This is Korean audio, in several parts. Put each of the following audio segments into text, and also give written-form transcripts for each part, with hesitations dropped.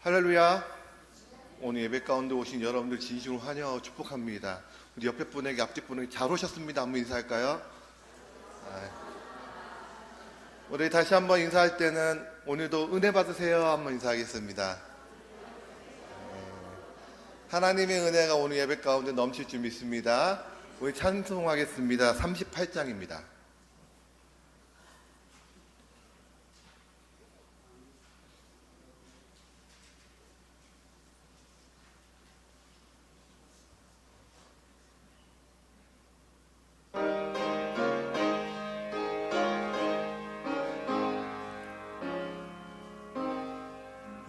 할렐루야. 오늘 예배 가운데 오신 여러분들 진심으로 환영하고 축복합니다. 우리 옆에 분에게 앞뒤 분에게 잘 오셨습니다. 한번 인사할까요? 우리 다시 한번 인사할 때는 오늘도 은혜 받으세요 한번 인사하겠습니다. 하나님의 은혜가 오늘 예배 가운데 넘칠 줄 믿습니다. 우리 찬송하겠습니다. 38장입니다.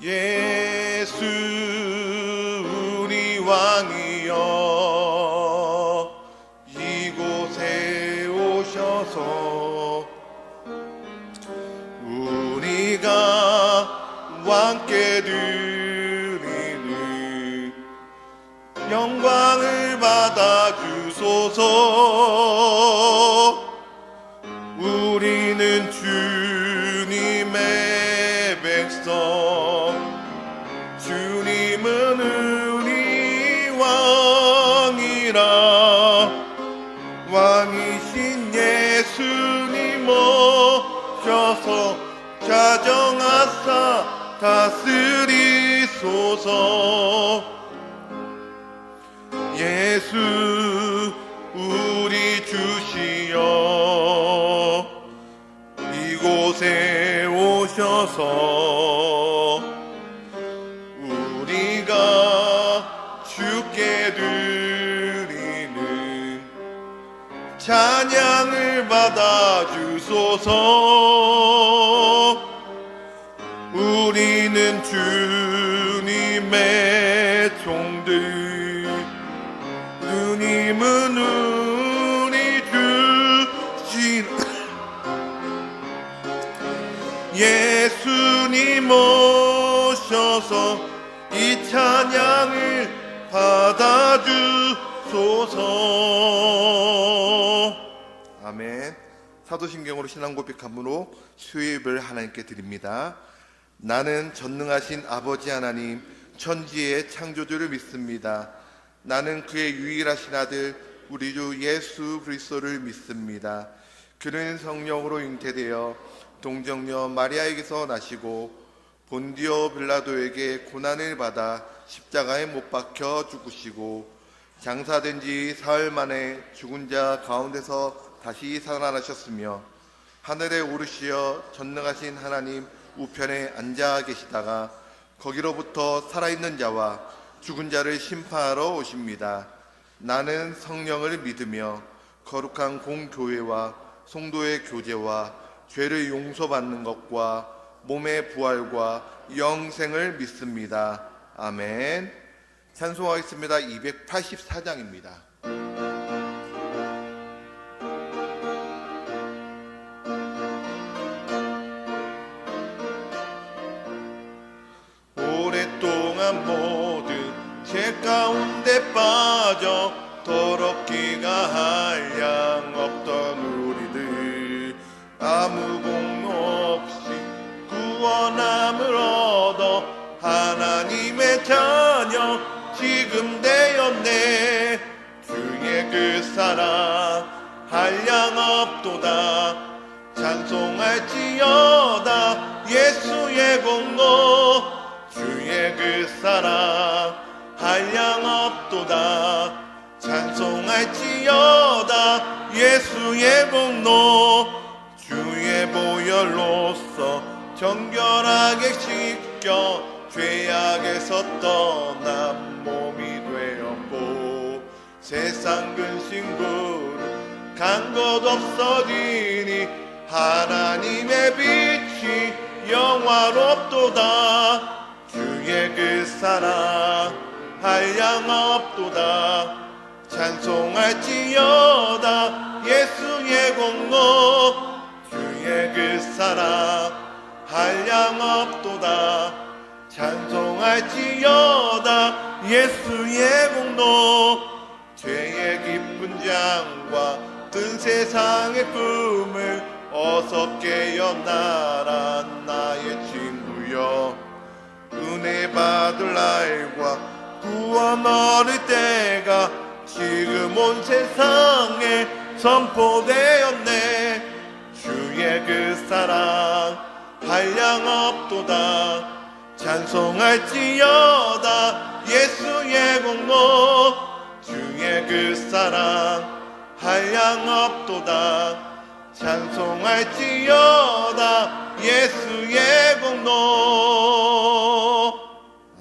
예수 우리 왕이여 이곳에 오셔서 우리가 왕께 드리는 영광을 받아 주소서. 우리는 주님의 백성, 주님은 우리 왕이라. 왕이신 예수님 오셔서 자정하사 다스리소서. 예수 우리 주시여 이곳에 오셔서 우리가 주께 드리는 찬양을 받아 주소서. 우리는 주님의 종들, 주님은 우리 주신 예수님 오셔서 이 찬양을 받아주소서. 아멘. 사도신경으로 신앙 고백함으로 수입을 하나님께 드립니다. 나는 전능하신 아버지 하나님 천지의 창조주를 믿습니다. 나는 그의 유일하신 아들 우리 주 예수 그리스도를 믿습니다. 그는 성령으로 잉태되어 동정녀 마리아에게서 나시고 본디오 빌라도에게 고난을 받아 십자가에 못 박혀 죽으시고 장사된 지 사흘 만에 죽은 자 가운데서 다시 살아나셨으며 하늘에 오르시어 전능하신 하나님 우편에 앉아 계시다가 거기로부터 살아있는 자와 죽은 자를 심판하러 오십니다. 나는 성령을 믿으며 거룩한 공교회와 성도의 교제와 죄를 용서받는 것과 몸의 부활과 영생을 믿습니다. 아멘. 찬송하겠습니다. 284장입니다. 오랫동안 모든 죄 가운데 빠져 더럽기가 한량 없던 우리들 아무 공로 없이 구원함을 얻어 하나님의 자녀 지금 되었네. 주의 그 사랑 한량 없도다. 찬송할지어다 예수의 공로. 주의 그 사랑 한량 없도다. 찬송할지어다 예수의 공로. 주의 보혈로서 정결하게 씻겨 죄악에서 떠난 몸이 되었고 세상 근심으로 간 것 없어지니 하나님의 빛이 영화롭도다. 주의 그 사랑 한량 없도다. 찬송할지어다 예수의 공로. 주의 그 사랑 한량 없도다. 찬송할지어다 예수의 공로. 죄의 깊은 장과 든 세상의 꿈을 어서 깨어나라 나의 친구여. 은혜 받을 날과 구원 얻을 때가 지금 온 세상에 선포되었네. 주의 그 사랑 한량없도다. 찬송할지어다 예수의 공로. 주의 그 사랑 한량없도다. 찬송할지어다 예수의 공로.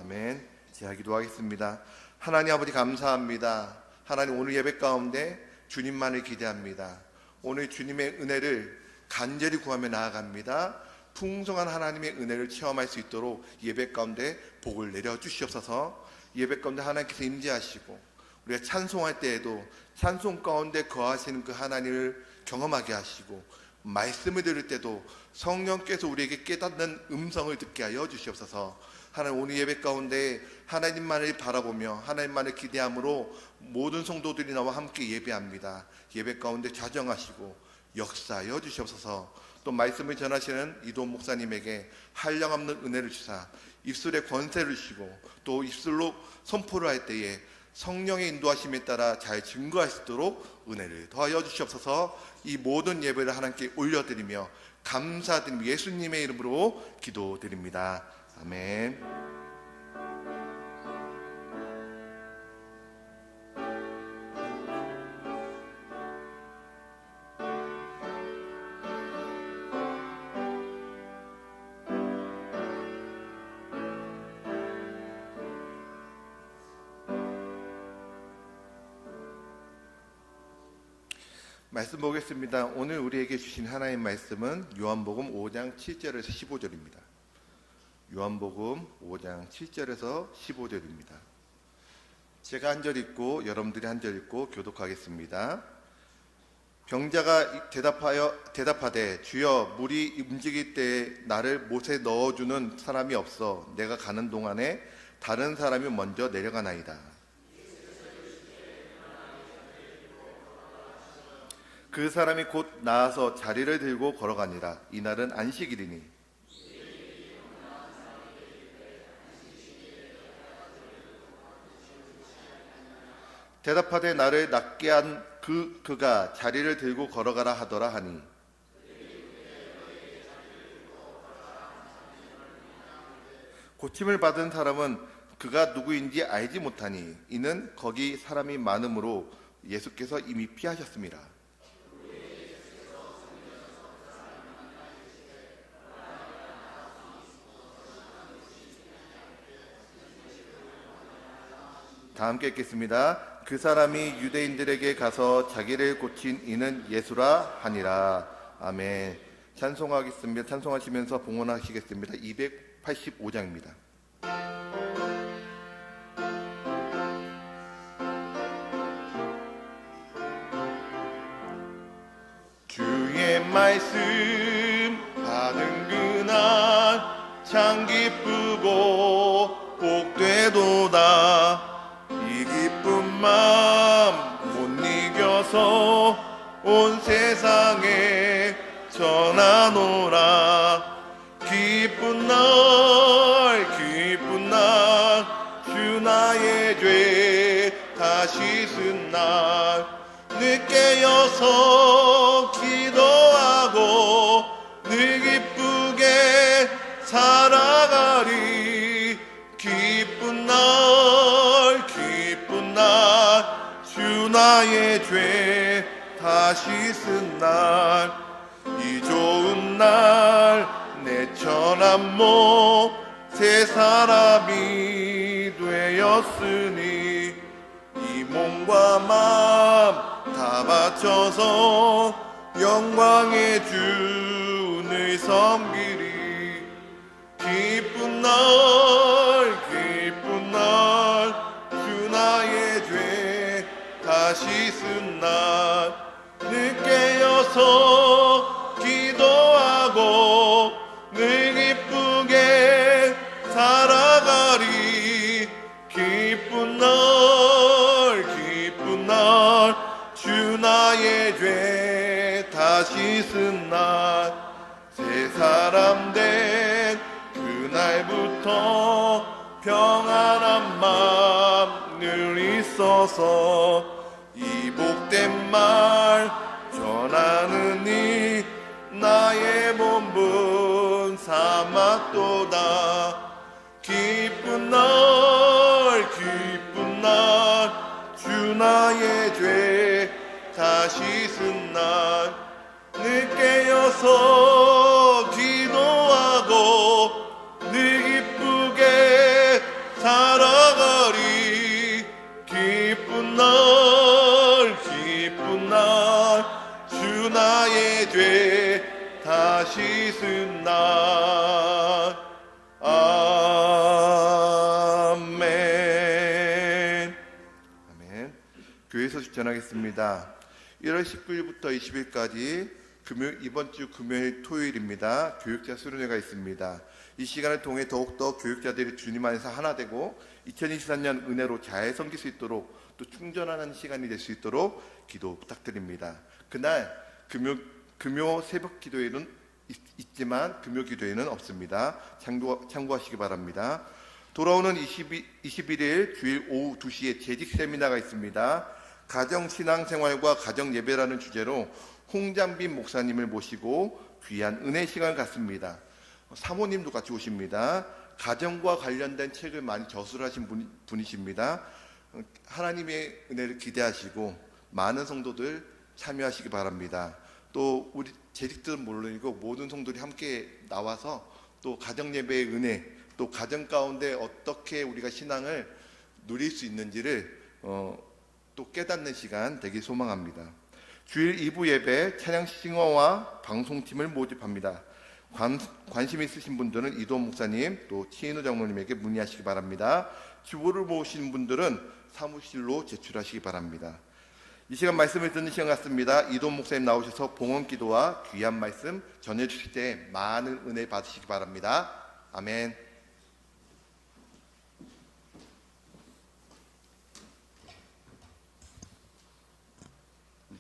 아멘. 제가 기도하겠습니다. 하나님 아버지 감사합니다. 하나님 오늘 예배 가운데 주님만을 기대합니다. 오늘 주님의 은혜를 간절히 구하며 나아갑니다. 풍성한 하나님의 은혜를 체험할 수 있도록 예배 가운데 복을 내려주시옵소서. 예배 가운데 하나님께서 임재하시고 우리가 찬송할 때에도 찬송 가운데 거하시는 그 하나님을 경험하게 하시고, 말씀을 들을 때도 성령께서 우리에게 깨닫는 음성을 듣게 하여 주시옵소서. 하나님 오늘 예배 가운데 하나님만을 바라보며 하나님만을 기대함으로 모든 성도들이 나와 함께 예배합니다. 예배 가운데 좌정하시고 역사하여 주시옵소서. 또 말씀을 전하시는 이도 목사님에게 한량없는 은혜를 주사 입술에 권세를 주시고 또 입술로 선포를 할 때에 성령의 인도하심에 따라 잘 증거할 수 있도록 은혜를 더하여 주시옵소서. 이 모든 예배를 하나님께 올려드리며 감사드리며 예수님의 이름으로 기도드립니다. 아멘. 말씀 보겠습니다. 오늘 우리에게 주신 하나님 말씀은 요한복음 5장 7절에서 15절입니다. 요한복음 5장 7절에서 15절입니다. 제가 한 절 읽고 여러분들이 한 절 읽고 교독하겠습니다. 병자가 대답하되 주여 물이 움직일 때에 나를 못에 넣어주는 사람이 없어 내가 가는 동안에 다른 사람이 먼저 내려가나이다. 그 사람이 곧 나아서 자리를 들고 걸어가니라. 이날은 안식일이니. 대답하되 나를 낫게 한 그가 자리를 들고 걸어가라 하더라 하니. 고침을 받은 사람은 그가 누구인지 알지 못하니 이는 거기 사람이 많음으로 예수께서 이미 피하셨습니다. 다 함께 읽겠습니다. 그 사람이 유대인들에게 가서 자기를 고친 이는 예수라 하니라. 아멘. 찬송하겠습니다. 찬송하시면서 봉헌하시겠습니다. 285장입니다. 주의 말씀 받은 그날 참 기쁘고 복되도다. 이 기쁜 마음 못 이겨서 온 세상에 전하노라. 기쁜 날 주 나의 죄 다시 쓴 날 늦 깨어서 기도하고 늘 기쁘게 살아가리. 기쁜 날 주 나의 죄 다시 쓴 날 이 좋은 날 내 천한 몸 새 사람이 되었으니 이 몸과 마음 다 바쳐서 영광의 주를 섬기리. 기쁜 날 주 나의 죄 다시 쓴 날 늦 깨어서 기도하고 늘 기쁘게 살아가리. 기쁜 날 주 나의 죄 다시 쓴 날 새 사람 된 그날부터 평안한 마음 늘 있어서 이 복된 말 전하느니 나의 본분 삼았도다. 기쁜 날 주 나의 죄 다시 쓴 날 늦게 여서 기도하고 늘 기쁘게 살아가리. 기쁜 날 주 나의 죄 다시 쓴 날. 아멘. 아멘. 교회 소식 전하겠습니다. 1월 19일부터 20일까지 이번 주 금요일 토요일입니다. 교육자 수련회가 있습니다. 이 시간을 통해 더욱더 교육자들이 주님 안에서 하나 되고 2023년 은혜로 잘 섬길 수 있도록 또 충전하는 시간이 될 수 있도록 기도 부탁드립니다. 그날 금요 새벽 기도회는 있지만 금요 기도회는 없습니다. 참고하시기 바랍니다. 돌아오는 21일 주일 오후 2시에 재직 세미나가 있습니다. 가정신앙생활과 가정예배라는 주제로 홍장빈 목사님을 모시고 귀한 은혜 시간을 갖습니다. 사모님도 같이 오십니다. 가정과 관련된 책을 많이 저술하신 분이십니다. 하나님의 은혜를 기대하시고 많은 성도들 참여하시기 바랍니다. 또 우리 재직들은 물론이고 모든 성도들이 함께 나와서 또 가정예배의 은혜, 또 가정 가운데 어떻게 우리가 신앙을 누릴 수 있는지를 또 깨닫는 시간 되길 소망합니다. 주일 2부 예배 찬양 싱어와 방송팀을 모집합니다. 관심 있으신 분들은 이도훈 목사님 또 치인우 장로님에게 문의하시기 바랍니다. 주보를 모으신 분들은 사무실로 제출하시기 바랍니다. 이 시간 말씀을 듣는 시간 같습니다. 이도훈 목사님 나오셔서 봉헌 기도와 귀한 말씀 전해주실 때 많은 은혜 받으시기 바랍니다. 아멘.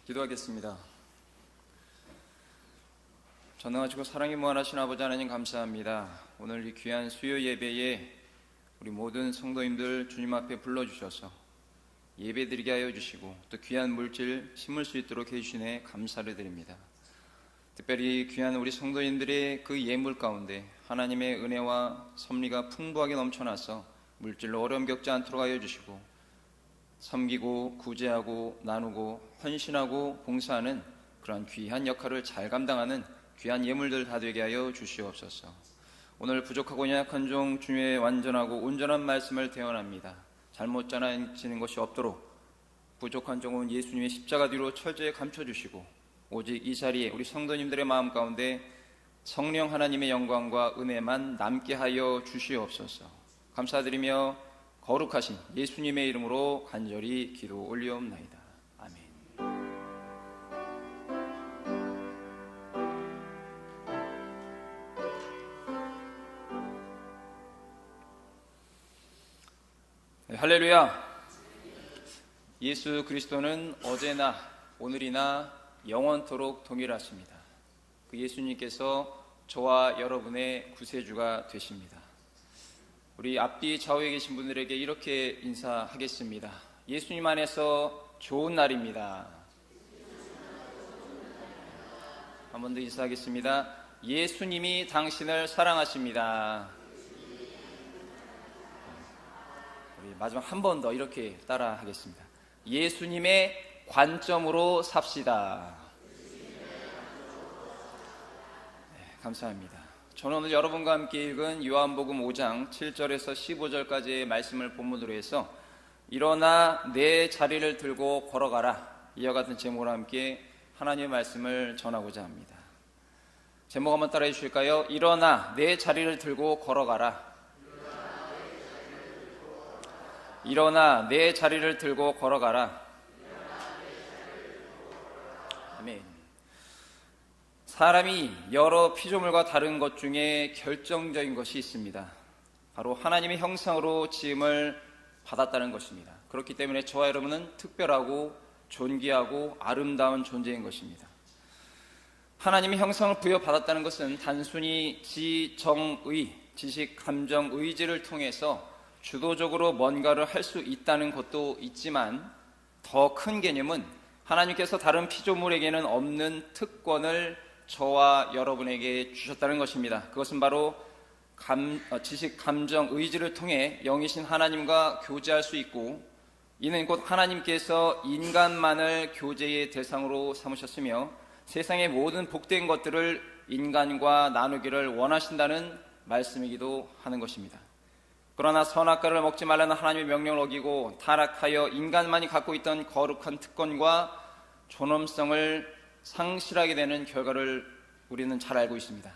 기도하겠습니다. 전능하시고 사랑이 무한하신 아버지 하나님 감사합니다. 오늘 이 귀한 수요 예배에 우리 모든 성도님들 주님 앞에 불러주셔서 예배드리게 하여 주시고 또 귀한 물질 심을 수 있도록 해주시네 감사를 드립니다. 특별히 귀한 우리 성도님들의 그 예물 가운데 하나님의 은혜와 섭리가 풍부하게 넘쳐나서 물질로 어려움 겪지 않도록 하여 주시고 섬기고 구제하고 나누고 헌신하고 봉사하는 그러한 귀한 역할을 잘 감당하는 귀한 예물들 다 되게 하여 주시옵소서. 오늘 부족하고 연약한 종 주님의 완전하고 온전한 말씀을 대언합니다. 잘못 전하지는 것이 없도록 부족한 종은 예수님의 십자가 뒤로 철저히 감춰주시고 오직 이 자리에 우리 성도님들의 마음 가운데 성령 하나님의 영광과 은혜만 남게 하여 주시옵소서. 감사드리며 거룩하신 예수님의 이름으로 간절히 기도 올리옵나이다. 아멘. 네, 할렐루야. 예수 그리스도는 어제나 오늘이나 영원토록 동일하십니다. 그 예수님께서 저와 여러분의 구세주가 되십니다. 우리 앞뒤 좌우에 계신 분들에게 이렇게 인사하겠습니다. 예수님 안에서 좋은 날입니다. 한 번 더 인사하겠습니다. 예수님이 당신을 사랑하십니다. 우리 마지막 한 번 더 이렇게 따라 하겠습니다. 예수님의 관점으로 삽시다. 네, 감사합니다. 저는 오늘 여러분과 함께 읽은 요한복음 5장 7절에서 15절까지의 말씀을 본문으로 해서 일어나 내 자리를 들고 걸어가라, 이와 같은 제목으로 함께 하나님의 말씀을 전하고자 합니다. 제목 한번 따라해 주실까요? 일어나 내 자리를 들고 걸어가라. 일어나 내 자리를 들고 걸어가라. 아멘. 사람이 여러 피조물과 다른 것 중에 결정적인 것이 있습니다. 바로 하나님의 형상으로 지음을 받았다는 것입니다. 그렇기 때문에 저와 여러분은 특별하고 존귀하고 아름다운 존재인 것입니다. 하나님의 형상을 부여받았다는 것은 단순히 지정의, 지식, 감정, 의지를 통해서 주도적으로 뭔가를 할 수 있다는 것도 있지만 더 큰 개념은 하나님께서 다른 피조물에게는 없는 특권을 저와 여러분에게 주셨다는 것입니다. 그것은 바로 지식, 감정, 의지를 통해 영이신 하나님과 교제할 수 있고, 이는 곧 하나님께서 인간만을 교제의 대상으로 삼으셨으며 세상의 모든 복된 것들을 인간과 나누기를 원하신다는 말씀이기도 하는 것입니다. 그러나 선악과를 먹지 말라는 하나님의 명령을 어기고 타락하여 인간만이 갖고 있던 거룩한 특권과 존엄성을 상실하게 되는 결과를 우리는 잘 알고 있습니다.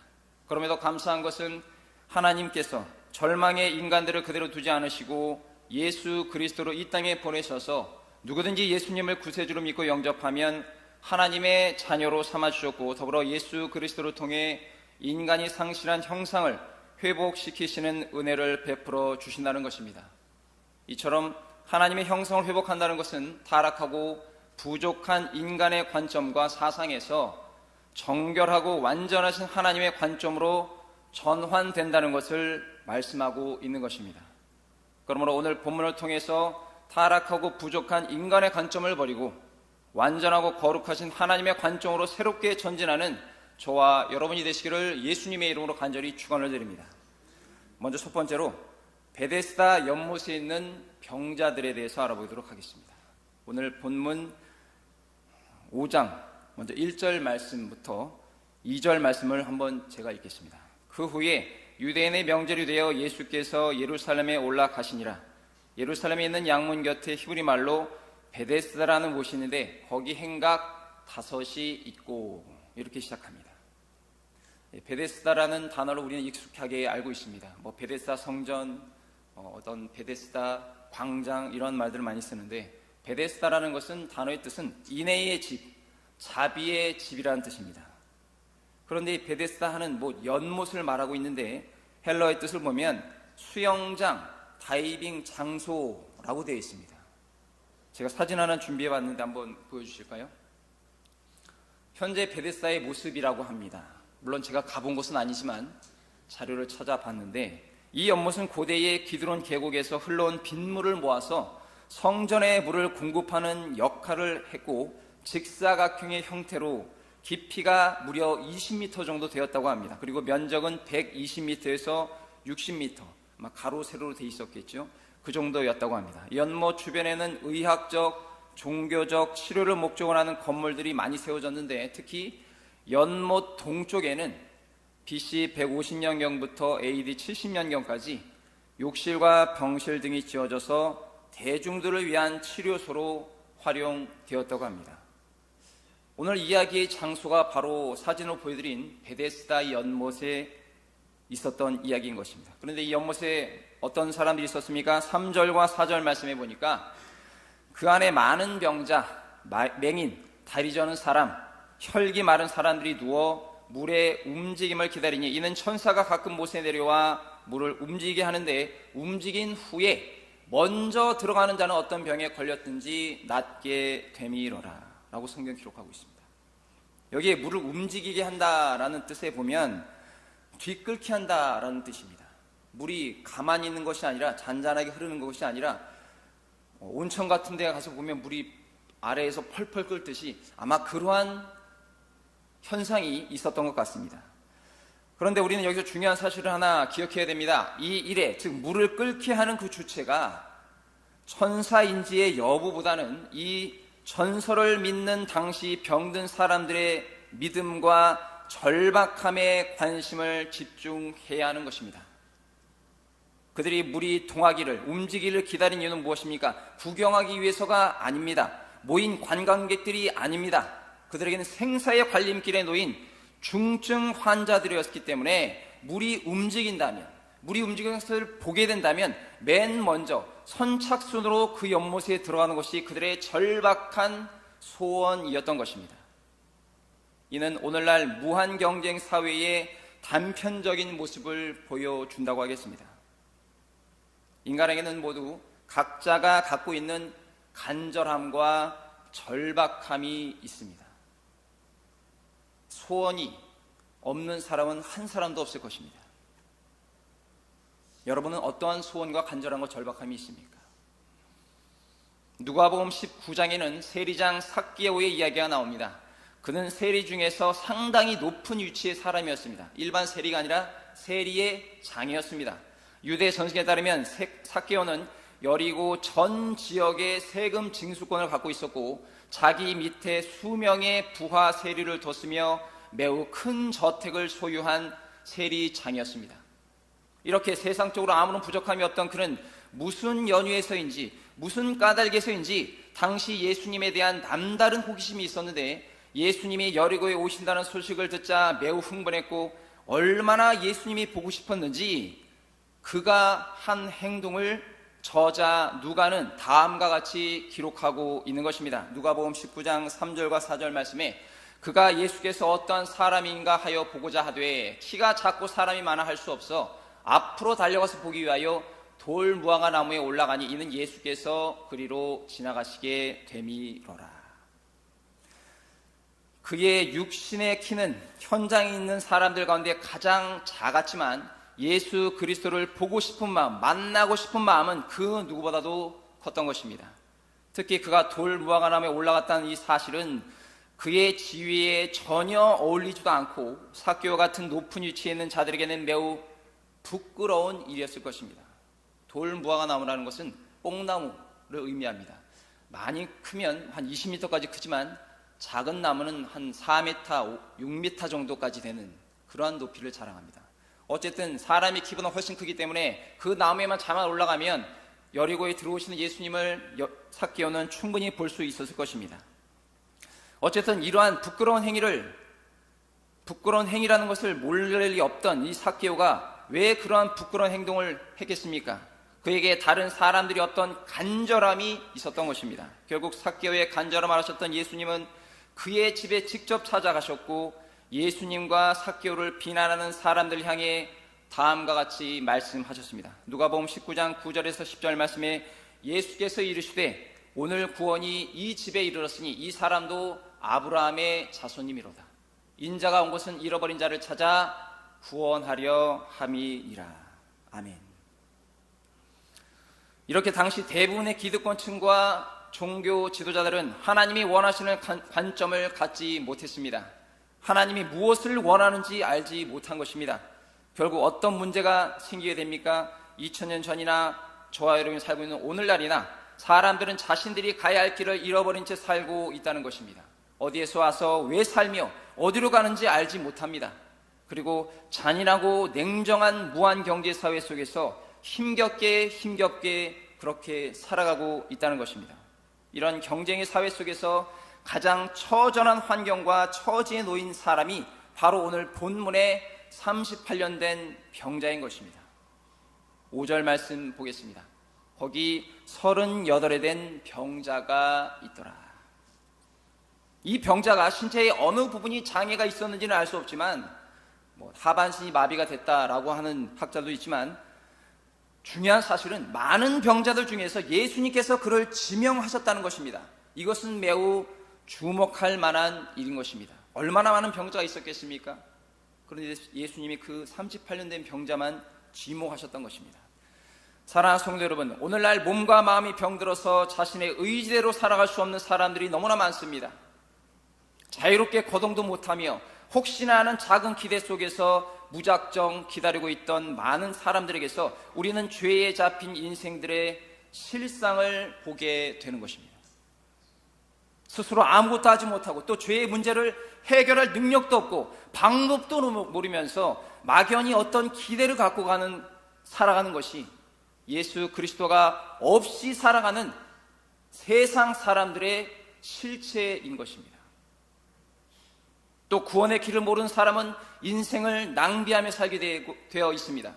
그럼에도 감사한 것은 하나님께서 절망의 인간들을 그대로 두지 않으시고 예수 그리스도로 이 땅에 보내셔서 누구든지 예수님을 구세주로 믿고 영접하면 하나님의 자녀로 삼아주셨고, 더불어 예수 그리스도를 통해 인간이 상실한 형상을 회복시키시는 은혜를 베풀어 주신다는 것입니다. 이처럼 하나님의 형성을 회복한다는 것은 타락하고 부족한 인간의 관점과 사상에서 정결하고 완전하신 하나님의 관점으로 전환된다는 것을 말씀하고 있는 것입니다. 그러므로 오늘 본문을 통해서 타락하고 부족한 인간의 관점을 버리고 완전하고 거룩하신 하나님의 관점으로 새롭게 전진하는 저와 여러분이 되시기를 예수님의 이름으로 간절히 축원을 드립니다. 먼저 첫 번째로 베데스다 연못에 있는 병자들에 대해서 알아보도록 하겠습니다. 오늘 본문 5장 먼저 1절 말씀부터 2절 말씀을 한번 제가 읽겠습니다. 그 후에 유대인의 명절이 되어 예수께서 예루살렘에 올라가시니라. 예루살렘에 있는 양문 곁에 히브리 말로 베데스다라는 곳이 있는데 거기 행각 5이 있고, 이렇게 시작합니다. 베데스다라는 단어를 우리는 익숙하게 알고 있습니다. 베데스다 성전, 어떤 베데스다 광장, 이런 말들을 많이 쓰는데, 베데스다라는 것은 단어의 뜻은 인애의 집, 자비의 집이라는 뜻입니다. 그런데 이 베데스다 하는 연못을 말하고 있는데 헬러의 뜻을 보면 수영장, 다이빙 장소라고 되어 있습니다. 제가 사진 하나 준비해 봤는데 한번 보여주실까요? 현재 베데스다의 모습이라고 합니다. 물론 제가 가본 곳은 아니지만 자료를 찾아봤는데, 이 연못은 고대의 기드론 계곡에서 흘러온 빗물을 모아서 성전의 물을 공급하는 역할을 했고, 직사각형의 형태로 깊이가 무려 20m 정도 되었다고 합니다. 그리고 면적은 120m에서 60m, 가로 세로로 돼 있었겠죠. 그 정도였다고 합니다. 연못 주변에는 의학적, 종교적 치료를 목적으로 하는 건물들이 많이 세워졌는데, 특히 연못 동쪽에는 BC 150년경부터 AD 70년경까지 욕실과 병실 등이 지어져서 대중들을 위한 치료소로 활용되었다고 합니다. 오늘 이야기의 장소가 바로 사진으로 보여드린 베데스다 연못에 있었던 이야기인 것입니다. 그런데 이 연못에 어떤 사람들이 있었습니까? 3절과 4절 말씀해 보니까 그 안에 많은 병자, 맹인, 다리 저는 사람, 혈기 마른 사람들이 누워 물의 움직임을 기다리니, 이는 천사가 가끔 못에 내려와 물을 움직이게 하는데 움직인 후에 먼저 들어가는 자는 어떤 병에 걸렸든지 낫게 되미러라 라고 성경 기록하고 있습니다. 여기에 물을 움직이게 한다라는 뜻에 보면 뒤끓게 한다라는 뜻입니다. 물이 가만히 있는 것이 아니라, 잔잔하게 흐르는 것이 아니라, 온천 같은 데 가서 보면 물이 아래에서 펄펄 끓듯이 아마 그러한 현상이 있었던 것 같습니다. 그런데 우리는 여기서 중요한 사실을 하나 기억해야 됩니다. 이 일에, 즉 물을 끓게 하는 그 주체가 천사인지의 여부보다는 이 전설을 믿는 당시 병든 사람들의 믿음과 절박함에 관심을 집중해야 하는 것입니다. 그들이 물이 동하기를, 움직이기를 기다린 이유는 무엇입니까? 구경하기 위해서가 아닙니다. 모인 관광객들이 아닙니다. 그들에게는 생사의 관림길에 놓인 중증 환자들이었기 때문에 물이 움직인다면, 물이 움직이는 것을 보게 된다면 맨 먼저 선착순으로 그 연못에 들어가는 것이 그들의 절박한 소원이었던 것입니다. 이는 오늘날 무한 경쟁 사회의 단편적인 모습을 보여준다고 하겠습니다. 인간에게는 모두 각자가 갖고 있는 간절함과 절박함이 있습니다. 소원이 없는 사람은 한 사람도 없을 것입니다. 여러분은 어떠한 소원과 간절함과 절박함이 있습니까? 누가복음 19장에는 세리장 삭개오의 이야기가 나옵니다. 그는 세리 중에서 상당히 높은 위치의 사람이었습니다. 일반 세리가 아니라 세리의 장이었습니다. 유대 전승에 따르면 삭개오는 여리고 전 지역의 세금 징수권을 갖고 있었고 자기 밑에 수명의 부하 세리를 뒀으며 매우 큰 저택을 소유한 세리장이었습니다. 이렇게 세상적으로 아무런 부족함이 없던 그는 무슨 연유에서인지 무슨 까닭에서인지 당시 예수님에 대한 남다른 호기심이 있었는데 예수님이 여리고에 오신다는 소식을 듣자 매우 흥분했고 얼마나 예수님이 보고 싶었는지 그가 한 행동을 저자 누가는 다음과 같이 기록하고 있는 것입니다. 누가복음 19장 3절과 4절 말씀에 그가 예수께서 어떠한 사람인가 하여 보고자 하되 키가 작고 사람이 많아 할 수 없어 앞으로 달려가서 보기 위하여 돌 무화과 나무에 올라가니 이는 예수께서 그리로 지나가시게 됨이로라. 그의 육신의 키는 현장에 있는 사람들 가운데 가장 작았지만 예수 그리스도를 보고 싶은 마음, 만나고 싶은 마음은 그 누구보다도 컸던 것입니다. 특히 그가 돌 무화과 나무에 올라갔다는 이 사실은 그의 지위에 전혀 어울리지도 않고 삭개오 같은 높은 위치에 있는 자들에게는 매우 부끄러운 일이었을 것입니다. 돌 무화과 나무라는 것은 뽕나무를 의미합니다. 많이 크면 한 20m까지 크지만 작은 나무는 한 4m, 6m 정도까지 되는 그러한 높이를 자랑합니다. 어쨌든 사람의 키보다 훨씬 크기 때문에 그 나무에만 자만 올라가면 여리고에 들어오시는 예수님을 삭개오는 충분히 볼 수 있었을 것입니다. 어쨌든 이러한 부끄러운 행위라는 것을 모를 리 없던 이 삭개오가 왜 그러한 부끄러운 행동을 했겠습니까? 그에게 다른 사람들이 어떤 간절함이 있었던 것입니다. 결국 삭개오의 간절함을 아셨던 예수님은 그의 집에 직접 찾아가셨고 예수님과 삭개오를 비난하는 사람들 향해 다음과 같이 말씀하셨습니다. 누가복음 19장 9절에서 10절 말씀에 예수께서 이르시되 오늘 구원이 이 집에 이르렀으니 이 사람도 아브라함의 자손님이로다. 인자가 온 것은 잃어버린 자를 찾아 구원하려 함이니라. 아멘. 이렇게 당시 대부분의 기득권층과 종교 지도자들은 하나님이 원하시는 관점을 갖지 못했습니다. 하나님이 무엇을 원하는지 알지 못한 것입니다. 결국 어떤 문제가 생기게 됩니까? 2000년 전이나 저와 여러분이 살고 있는 오늘날이나 사람들은 자신들이 가야 할 길을 잃어버린 채 살고 있다는 것입니다. 어디에서 와서 왜 살며 어디로 가는지 알지 못합니다. 그리고 잔인하고 냉정한 무한경제사회 속에서 힘겹게 그렇게 살아가고 있다는 것입니다. 이런 경쟁의 사회 속에서 가장 처절한 환경과 처지에 놓인 사람이 바로 오늘 본문의 38년 된 병자인 것입니다. 5절 말씀 보겠습니다. 거기 38에 된 병자가 있더라. 이 병자가 신체의 어느 부분이 장애가 있었는지는 알 수 없지만 하반신이 마비가 됐다라고 하는 학자도 있지만 중요한 사실은 많은 병자들 중에서 예수님께서 그를 지명하셨다는 것입니다. 이것은 매우 주목할 만한 일인 것입니다. 얼마나 많은 병자가 있었겠습니까? 그런데 예수님이 그 38년 된 병자만 지목하셨던 것입니다. 사랑하는 성도 여러분, 오늘날 몸과 마음이 병들어서 자신의 의지대로 살아갈 수 없는 사람들이 너무나 많습니다. 자유롭게 거동도 못하며 혹시나 하는 작은 기대 속에서 무작정 기다리고 있던 많은 사람들에게서 우리는 죄에 잡힌 인생들의 실상을 보게 되는 것입니다. 스스로 아무것도 하지 못하고 또 죄의 문제를 해결할 능력도 없고 방법도 모르면서 막연히 어떤 기대를 갖고 살아가는 것이 예수 그리스도가 없이 살아가는 세상 사람들의 실체인 것입니다. 또 구원의 길을 모르는 사람은 인생을 낭비하며 살게 되어 있습니다.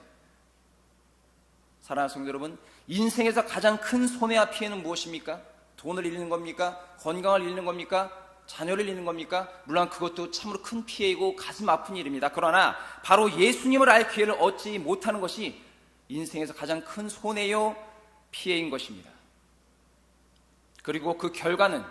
사랑하는 성도 여러분, 인생에서 가장 큰 손해와 피해는 무엇입니까? 돈을 잃는 겁니까? 건강을 잃는 겁니까? 자녀를 잃는 겁니까? 물론 그것도 참으로 큰 피해이고 가슴 아픈 일입니다. 그러나 바로 예수님을 알 기회를 얻지 못하는 것이 인생에서 가장 큰 손해요 피해인 것입니다. 그리고 그 결과는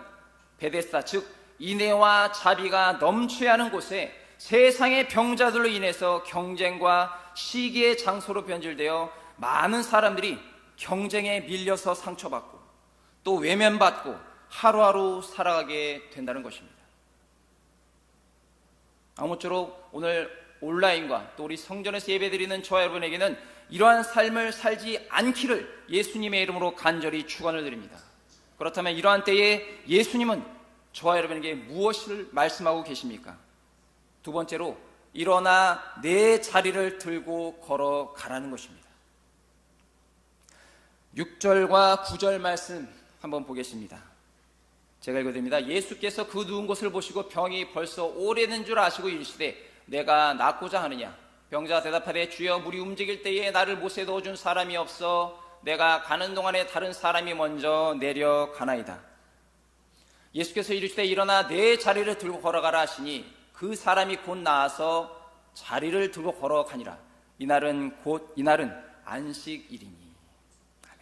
베데스다, 즉 인애와 자비가 넘쳐야 하는 곳에 세상의 병자들로 인해서 경쟁과 시기의 장소로 변질되어 많은 사람들이 경쟁에 밀려서 상처받고 또 외면받고 하루하루 살아가게 된다는 것입니다. 아무쪼록 오늘 온라인과 또 우리 성전에서 예배드리는 저와 여러분에게는 이러한 삶을 살지 않기를 예수님의 이름으로 간절히 축원을 드립니다. 그렇다면 이러한 때에 예수님은 저와 여러분에게 무엇을 말씀하고 계십니까? 두 번째로 일어나 내 자리를 들고 걸어가라는 것입니다. 6절과 9절 말씀 한번 보겠습니다. 제가 읽어드립니다. 예수께서 그 누운 곳을 보시고 병이 벌써 오래된 줄 아시고 이르시되 내가 낫고자 하느냐? 병자가 대답하되 주여 물이 움직일 때에 나를 못에 넣어준 사람이 없어 내가 가는 동안에 다른 사람이 먼저 내려가나이다. 예수께서 이르시되 일어나 내 자리를 들고 걸어가라 하시니 그 사람이 곧 나아서 자리를 들고 걸어가니라. 이날은 안식일이니. 아멘.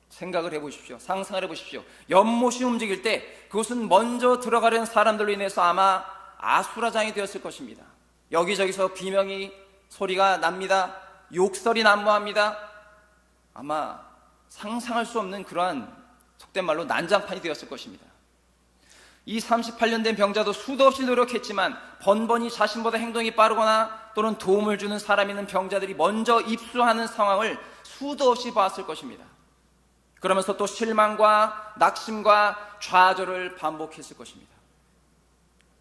생각을 해보십시오. 상상을 해보십시오. 연못이 움직일 때 그것은 먼저 들어가려는 사람들로 인해서 아마 아수라장이 되었을 것입니다. 여기저기서 비명이 소리가 납니다. 욕설이 난무합니다. 아마 상상할 수 없는 그러한 속된 말로 난장판이 되었을 것입니다. 이 38년 된 병자도 수도 없이 노력했지만 번번이 자신보다 행동이 빠르거나 또는 도움을 주는 사람 있는 병자들이 먼저 입수하는 상황을 수도 없이 봤을 것입니다. 그러면서 또 실망과 낙심과 좌절을 반복했을 것입니다.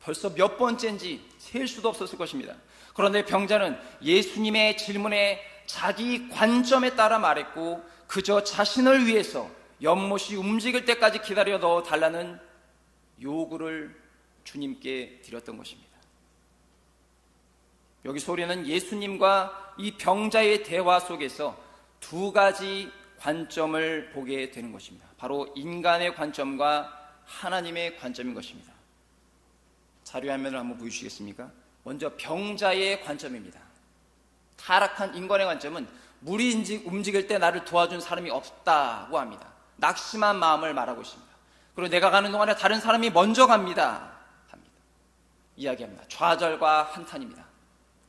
벌써 몇 번째인지 셀 수도 없었을 것입니다. 그런데 병자는 예수님의 질문에 자기 관점에 따라 말했고 그저 자신을 위해서 연못이 움직일 때까지 기다려 넣어 달라는 요구를 주님께 드렸던 것입니다. 여기서 우리는 예수님과 이 병자의 대화 속에서 두 가지 관점을 보게 되는 것입니다. 바로 인간의 관점과 하나님의 관점인 것입니다. 자료 화면을 한번 보여주시겠습니까? 먼저 병자의 관점입니다. 타락한 인간의 관점은 물이 움직일 때 나를 도와준 사람이 없다고 합니다. 낙심한 마음을 말하고 있습니다. 그리고 내가 가는 동안에 다른 사람이 먼저 갑니다. 이야기합니다. 좌절과 한탄입니다.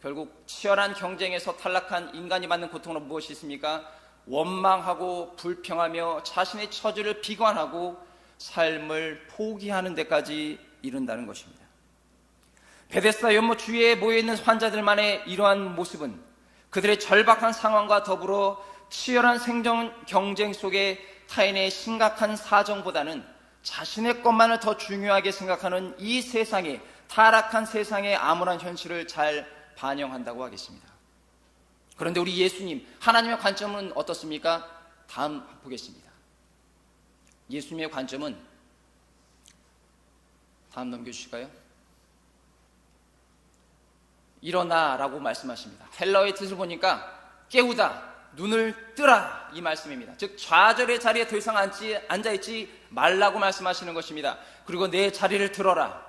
결국 치열한 경쟁에서 탈락한 인간이 받는 고통은 무엇이 있습니까? 원망하고 불평하며 자신의 처지를 비관하고 삶을 포기하는 데까지 이른다는 것입니다. 베데스다 연못 주위에 모여있는 환자들만의 이러한 모습은 그들의 절박한 상황과 더불어 치열한 생존 경쟁 속에 타인의 심각한 사정보다는 자신의 것만을 더 중요하게 생각하는 이 세상에, 타락한 세상의 암울한 현실을 잘 반영한다고 하겠습니다. 그런데 우리 예수님, 하나님의 관점은 어떻습니까? 다음 보겠습니다. 예수님의 관점은 다음 넘겨주실까요? 일어나라고 말씀하십니다. 헬라어의 뜻을 보니까 깨우다, 눈을 뜨라 이 말씀입니다. 즉 좌절의 자리에 더 이상 앉아있지 말라고 말씀하시는 것입니다. 그리고 내 자리를 들어라.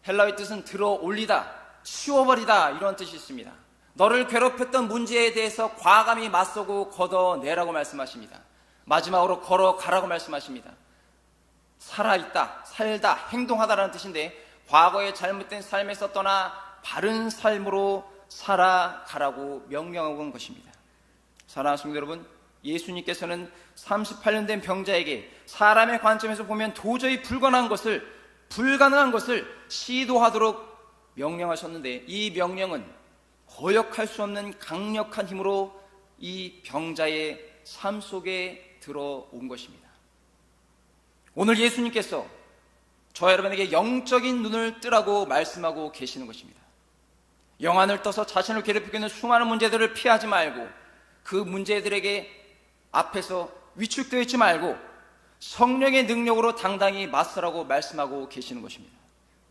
헬라어의 뜻은 들어 올리다, 치워버리다 이런 뜻이 있습니다. 너를 괴롭혔던 문제에 대해서 과감히 맞서고 걷어내라고 말씀하십니다. 마지막으로 걸어가라고 말씀하십니다. 살아있다, 살다, 행동하다라는 뜻인데 과거의 잘못된 삶에서 떠나 바른 삶으로 살아가라고 명령하고 온 것입니다. 사랑하는 성도 여러분, 예수님께서는 38년 된 병자에게 사람의 관점에서 보면 도저히 불가능한 것을 시도하도록 명령하셨는데 이 명령은 거역할 수 없는 강력한 힘으로 이 병자의 삶 속에 들어온 것입니다. 오늘 예수님께서 저와 여러분에게 영적인 눈을 뜨라고 말씀하고 계시는 것입니다. 영안을 떠서 자신을 괴롭히고 있는 수많은 문제들을 피하지 말고 그 문제들에게 앞에서 위축되어 있지 말고 성령의 능력으로 당당히 맞서라고 말씀하고 계시는 것입니다.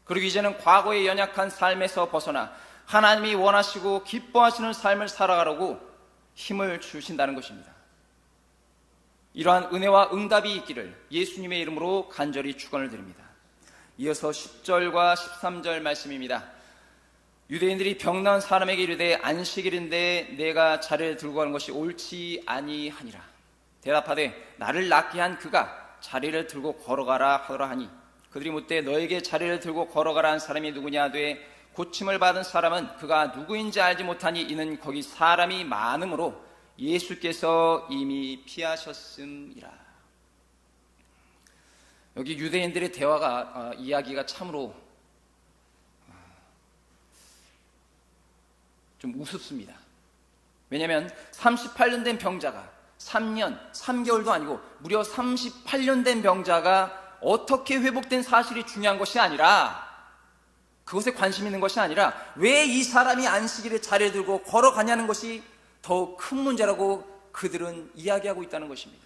그리고 이제는 과거의 연약한 삶에서 벗어나 하나님이 원하시고 기뻐하시는 삶을 살아가라고 힘을 주신다는 것입니다. 이러한 은혜와 응답이 있기를 예수님의 이름으로 간절히 축원을 드립니다. 이어서 10절과 13절 말씀입니다. 유대인들이 병나은 사람에게 이르되 안식일인데 내가 자리를 들고 가는 것이 옳지 아니하니라. 대답하되 나를 낫게 한 그가 자리를 들고 걸어가라 하더라 하니 그들이 묻되 너에게 자리를 들고 걸어가라 한 사람이 누구냐 하되 고침을 받은 사람은 그가 누구인지 알지 못하니 이는 거기 사람이 많으므로 예수께서 이미 피하셨음이라. 여기 유대인들의 대화가 이야기가 참으로 좀 우습습니다. 왜냐하면 38년 된 병자가 3년 3개월도 아니고 무려 38년 된 병자가 어떻게 회복된 사실이 중요한 것이 아니라, 그것에 관심 있는 것이 아니라 왜 이 사람이 안식일에 자리에 들고 걸어가냐는 것이 더 큰 문제라고 그들은 이야기하고 있다는 것입니다.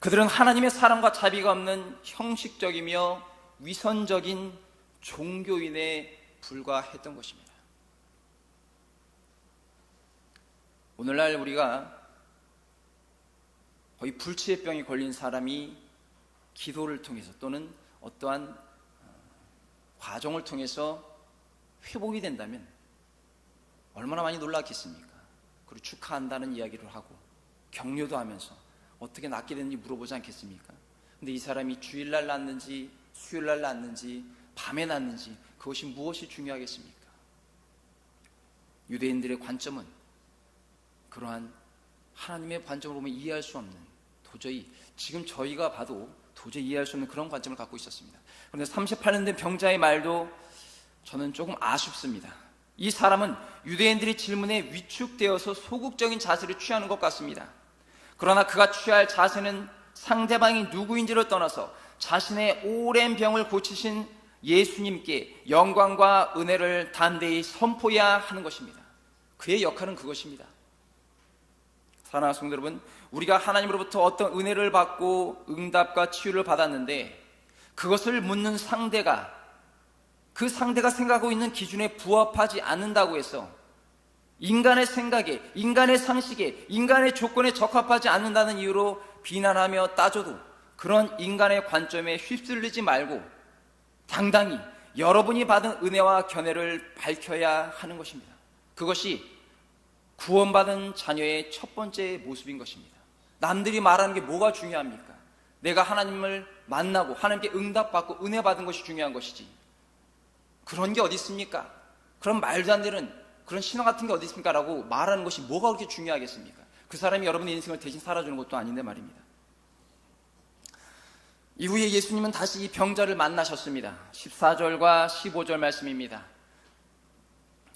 그들은 하나님의 사랑과 자비가 없는 형식적이며 위선적인 종교인에 불과했던 것입니다. 오늘날 우리가 거의 불치의병이 걸린 사람이 기도를 통해서 또는 어떠한 과정을 통해서 회복이 된다면 얼마나 많이 놀랐겠습니까? 그리고 축하한다는 이야기를 하고 격려도 하면서 어떻게 낫게 됐는지 물어보지 않겠습니까? 근데 이 사람이 주일날 낫는지 수요일날 낫는지 밤에 낫는지 그것이 무엇이 중요하겠습니까? 유대인들의 관점은 그러한 하나님의 관점으로 보면 이해할 수 없는, 도저히 지금 저희가 봐도 도저히 이해할 수 없는 그런 관점을 갖고 있었습니다. 그런데 38년 된 병자의 말도 저는 조금 아쉽습니다. 이 사람은 유대인들의 질문에 위축되어서 소극적인 자세를 취하는 것 같습니다. 그러나 그가 취할 자세는 상대방이 누구인지를 떠나서 자신의 오랜 병을 고치신 예수님께 영광과 은혜를 담대히 선포해야 하는 것입니다. 그의 역할은 그것입니다. 사랑하는 성도 여러분, 우리가 하나님으로부터 어떤 은혜를 받고 응답과 치유를 받았는데 그것을 묻는 상대가, 그 상대가 생각하고 있는 기준에 부합하지 않는다고 해서 인간의 생각에, 인간의 상식에, 인간의 조건에 적합하지 않는다는 이유로 비난하며 따져도 그런 인간의 관점에 휩쓸리지 말고 당당히 여러분이 받은 은혜와 견해를 밝혀야 하는 것입니다. 그것이 구원받은 자녀의 첫 번째 모습인 것입니다. 남들이 말하는 게 뭐가 중요합니까? 내가 하나님을 만나고 하나님께 응답받고 은혜 받은 것이 중요한 것이지, 그런 게 어디 있습니까? 그런 말도 안 되는 그런 신화 같은 게 어디 있습니까? 라고 말하는 것이 뭐가 그렇게 중요하겠습니까? 그 사람이 여러분의 인생을 대신 살아주는 것도 아닌데 말입니다. 이후에 예수님은 다시 이 병자를 만나셨습니다. 14절과 15절 말씀입니다.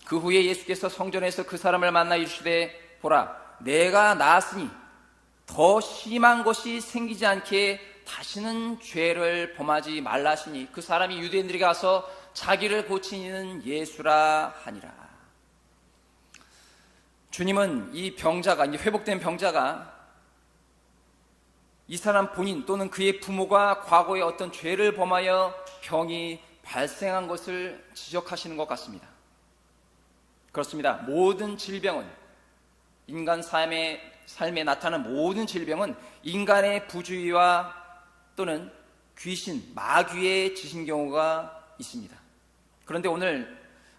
그 후에 예수께서 성전에서 그 사람을 만나 이르시되 보라, 내가 나았으니 더 심한 것이 생기지 않게 다시는 죄를 범하지 말라 하시니 그 사람이 유대인들에게 가서 자기를 고치는 예수라 하니라. 주님은 이 병자가, 이제 회복된 병자가 이 사람 본인 또는 그의 부모가 과거에 어떤 죄를 범하여 병이 발생한 것을 지적하시는 것 같습니다. 그렇습니다. 모든 질병은, 인간 삶에 나타나는 모든 질병은 인간의 부주의와 또는 귀신, 마귀의 짓인 경우가 있습니다. 그런데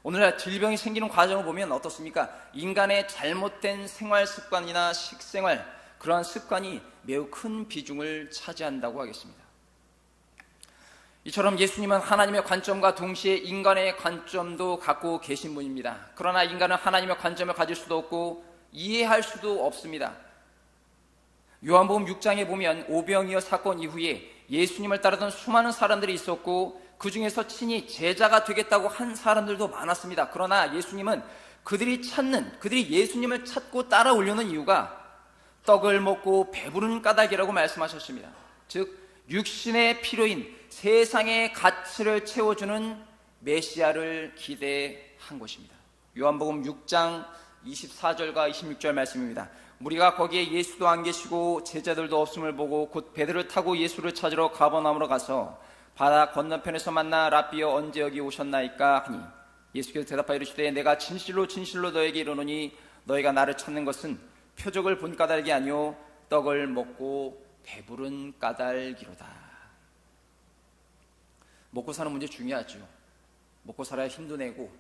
오늘날 질병이 생기는 과정을 보면 어떻습니까? 인간의 잘못된 생활 습관이나 식생활, 그러한 습관이 매우 큰 비중을 차지한다고 하겠습니다. 이처럼 예수님은 하나님의 관점과 동시에 인간의 관점도 갖고 계신 분입니다. 그러나 인간은 하나님의 관점을 가질 수도 없고 이해할 수도 없습니다. 요한복음 6장에 보면 오병이어 사건 이후에 예수님을 따르던 수많은 사람들이 있었고 그 중에서 친히 제자가 되겠다고 한 사람들도 많았습니다. 그러나 예수님은 그들이 예수님을 찾고 따라오려는 이유가 떡을 먹고 배부른 까닭이라고 말씀하셨습니다. 즉 육신의 필요인 세상의 가치를 채워주는 메시아를 기대한 것입니다. 요한복음 6장 24절과 26절 말씀입니다. 우리가 거기에 예수도 안 계시고 제자들도 없음을 보고 곧 배들을 타고 예수를 찾으러 가버나움으로 가서 바다 건너편에서 만나 랍비여 언제 여기 오셨나이까 하니 예수께서 대답하여 이르시되 내가 진실로 진실로 너에게 이르노니 너희가 나를 찾는 것은 표적을 본 까닭이 아니요 떡을 먹고 배부른 까닭이로다. 먹고 사는 문제 중요하죠. 먹고 살아야 힘도 내고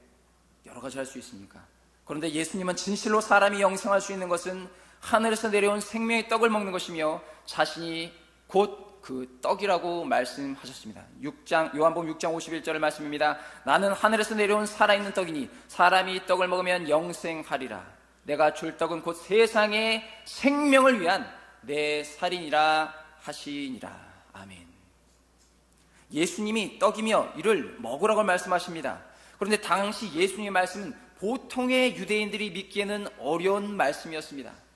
여러 가지 할 수 있으니까. 그런데 예수님은 진실로 사람이 영생할 수 있는 것은 하늘에서 내려온 생명의 떡을 먹는 것이며 자신이 곧 그 떡이라고 말씀하셨습니다. 요한복음 6장 51절 말씀입니다. 나는 하늘에서 내려온 살아있는 떡이니 사람이 이 떡을 먹으면 영생하리라. 내가 줄 떡은 곧 세상의 생명을 위한 내 살이니라 하시니라. 아멘. 예수님이 떡이며 이를 먹으라고 말씀하십니다. 그런데 당시 예수님의 말씀은 보통의 유대인들이 믿기에는 어려운 말씀이었습니다.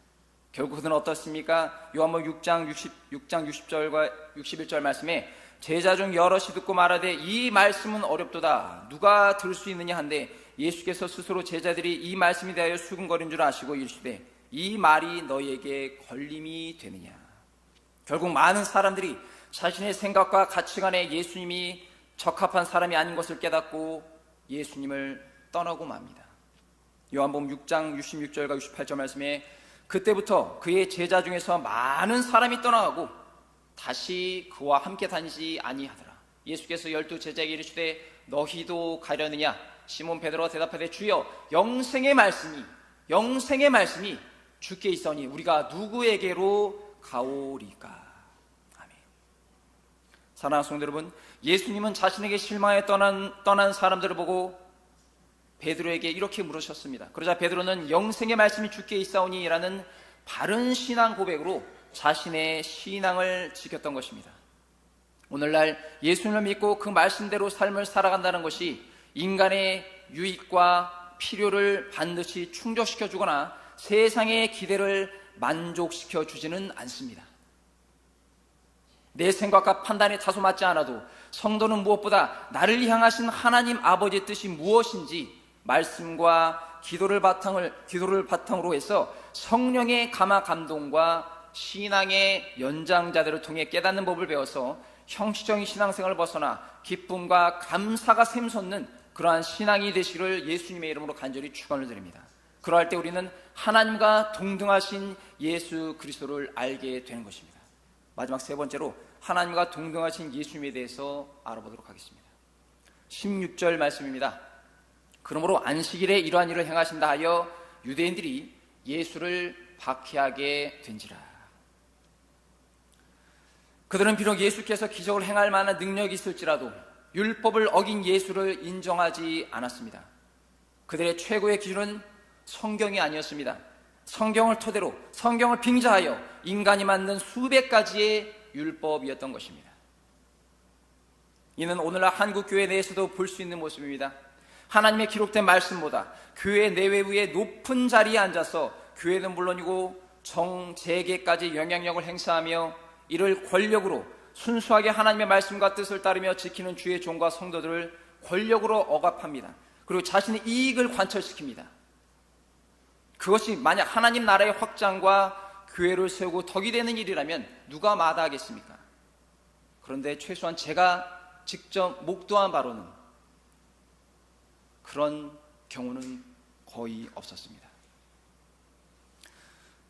결국 그는 어떻습니까? 요한복음 6장 60절과 61절 말씀에 제자 중 여럿이 듣고 말하되 이 말씀은 어렵도다 누가 들을 수 있느냐 한데 예수께서 스스로 제자들이 이 말씀에 대하여 수군거린 줄 아시고 이르시되 이 말이 너희에게 걸림이 되느냐. 결국 많은 사람들이 자신의 생각과 가치관에 예수님이 적합한 사람이 아닌 것을 깨닫고 예수님을 떠나고 맙니다. 요한복음 6장 66절과 68절 말씀에 그때부터 그의 제자 중에서 많은 사람이 떠나가고 다시 그와 함께 다니지 아니하더라. 예수께서 12 제자에게 이르시되 너희도 가려느냐. 시몬 베드로가 대답하되 주여 영생의 말씀이 주께 있으니 우리가 누구에게로 가오리까. 아멘. 사랑하는 성도 여러분, 예수님은 자신에게 실망해 떠난 사람들을 보고 베드로에게 이렇게 물으셨습니다. 그러자 베드로는 영생의 말씀이 주께 있사오니 라는 바른 신앙 고백으로 자신의 신앙을 지켰던 것입니다. 오늘날 예수님을 믿고 그 말씀대로 삶을 살아간다는 것이 인간의 유익과 필요를 반드시 충족시켜 주거나 세상의 기대를 만족시켜 주지는 않습니다. 내 생각과 판단에 다소 맞지 않아도 성도는 무엇보다 나를 향하신 하나님 아버지의 뜻이 무엇인지 말씀과 기도를 바탕으로 해서 성령의 감화 감동과 신앙의 연장자들을 통해 깨닫는 법을 배워서 형식적인 신앙생활을 벗어나 기쁨과 감사가 샘솟는 그러한 신앙이 되시기를 예수님의 이름으로 간절히 축원을 드립니다. 그러할 때 우리는 하나님과 동등하신 예수 그리스도를 알게 되는 것입니다. 마지막 세 번째로 하나님과 동등하신 예수님에 대해서 알아보도록 하겠습니다. 16절 말씀입니다. 그러므로 안식일에 이러한 일을 행하신다 하여 유대인들이 예수를 박해하게 된지라. 그들은 비록 예수께서 기적을 행할 만한 능력이 있을지라도 율법을 어긴 예수를 인정하지 않았습니다. 그들의 최고의 기준은 성경이 아니었습니다. 성경을 토대로 성경을 빙자하여 인간이 만든 수백 가지의 율법이었던 것입니다. 이는 오늘날 한국 교회 내에서도 볼 수 있는 모습입니다. 하나님의 기록된 말씀보다 교회 내외부의 높은 자리에 앉아서 교회는 물론이고 정재계까지 영향력을 행사하며 이를 권력으로 순수하게 하나님의 말씀과 뜻을 따르며 지키는 주의 종과 성도들을 권력으로 억압합니다. 그리고 자신의 이익을 관철시킵니다. 그것이 만약 하나님 나라의 확장과 교회를 세우고 덕이 되는 일이라면 누가 마다하겠습니까? 그런데 최소한 제가 직접 목도한 바로는 그런 경우는 거의 없었습니다.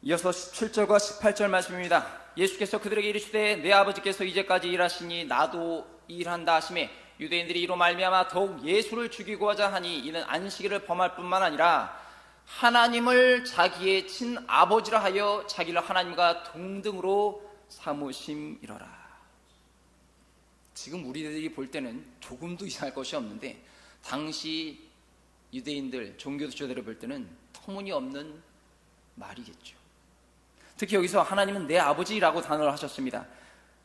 이어서 17절과 18절 말씀입니다. 예수께서 그들에게 이르시되 내 아버지께서 이제까지 일하시니 나도 일한다 하시매 유대인들이 이로 말미암아 더욱 예수를 죽이고자 하니 이는 안식일을 범할 뿐만 아니라 하나님을 자기의 친아버지라 하여 자기를 하나님과 동등으로 삼으심이러라. 지금 우리들이 볼 때는 조금도 이상할 것이 없는데 당시 유대인들, 종교지도자들을 볼 때는 터무니없는 말이겠죠. 특히 여기서 하나님은 내 아버지라고 단어를 하셨습니다.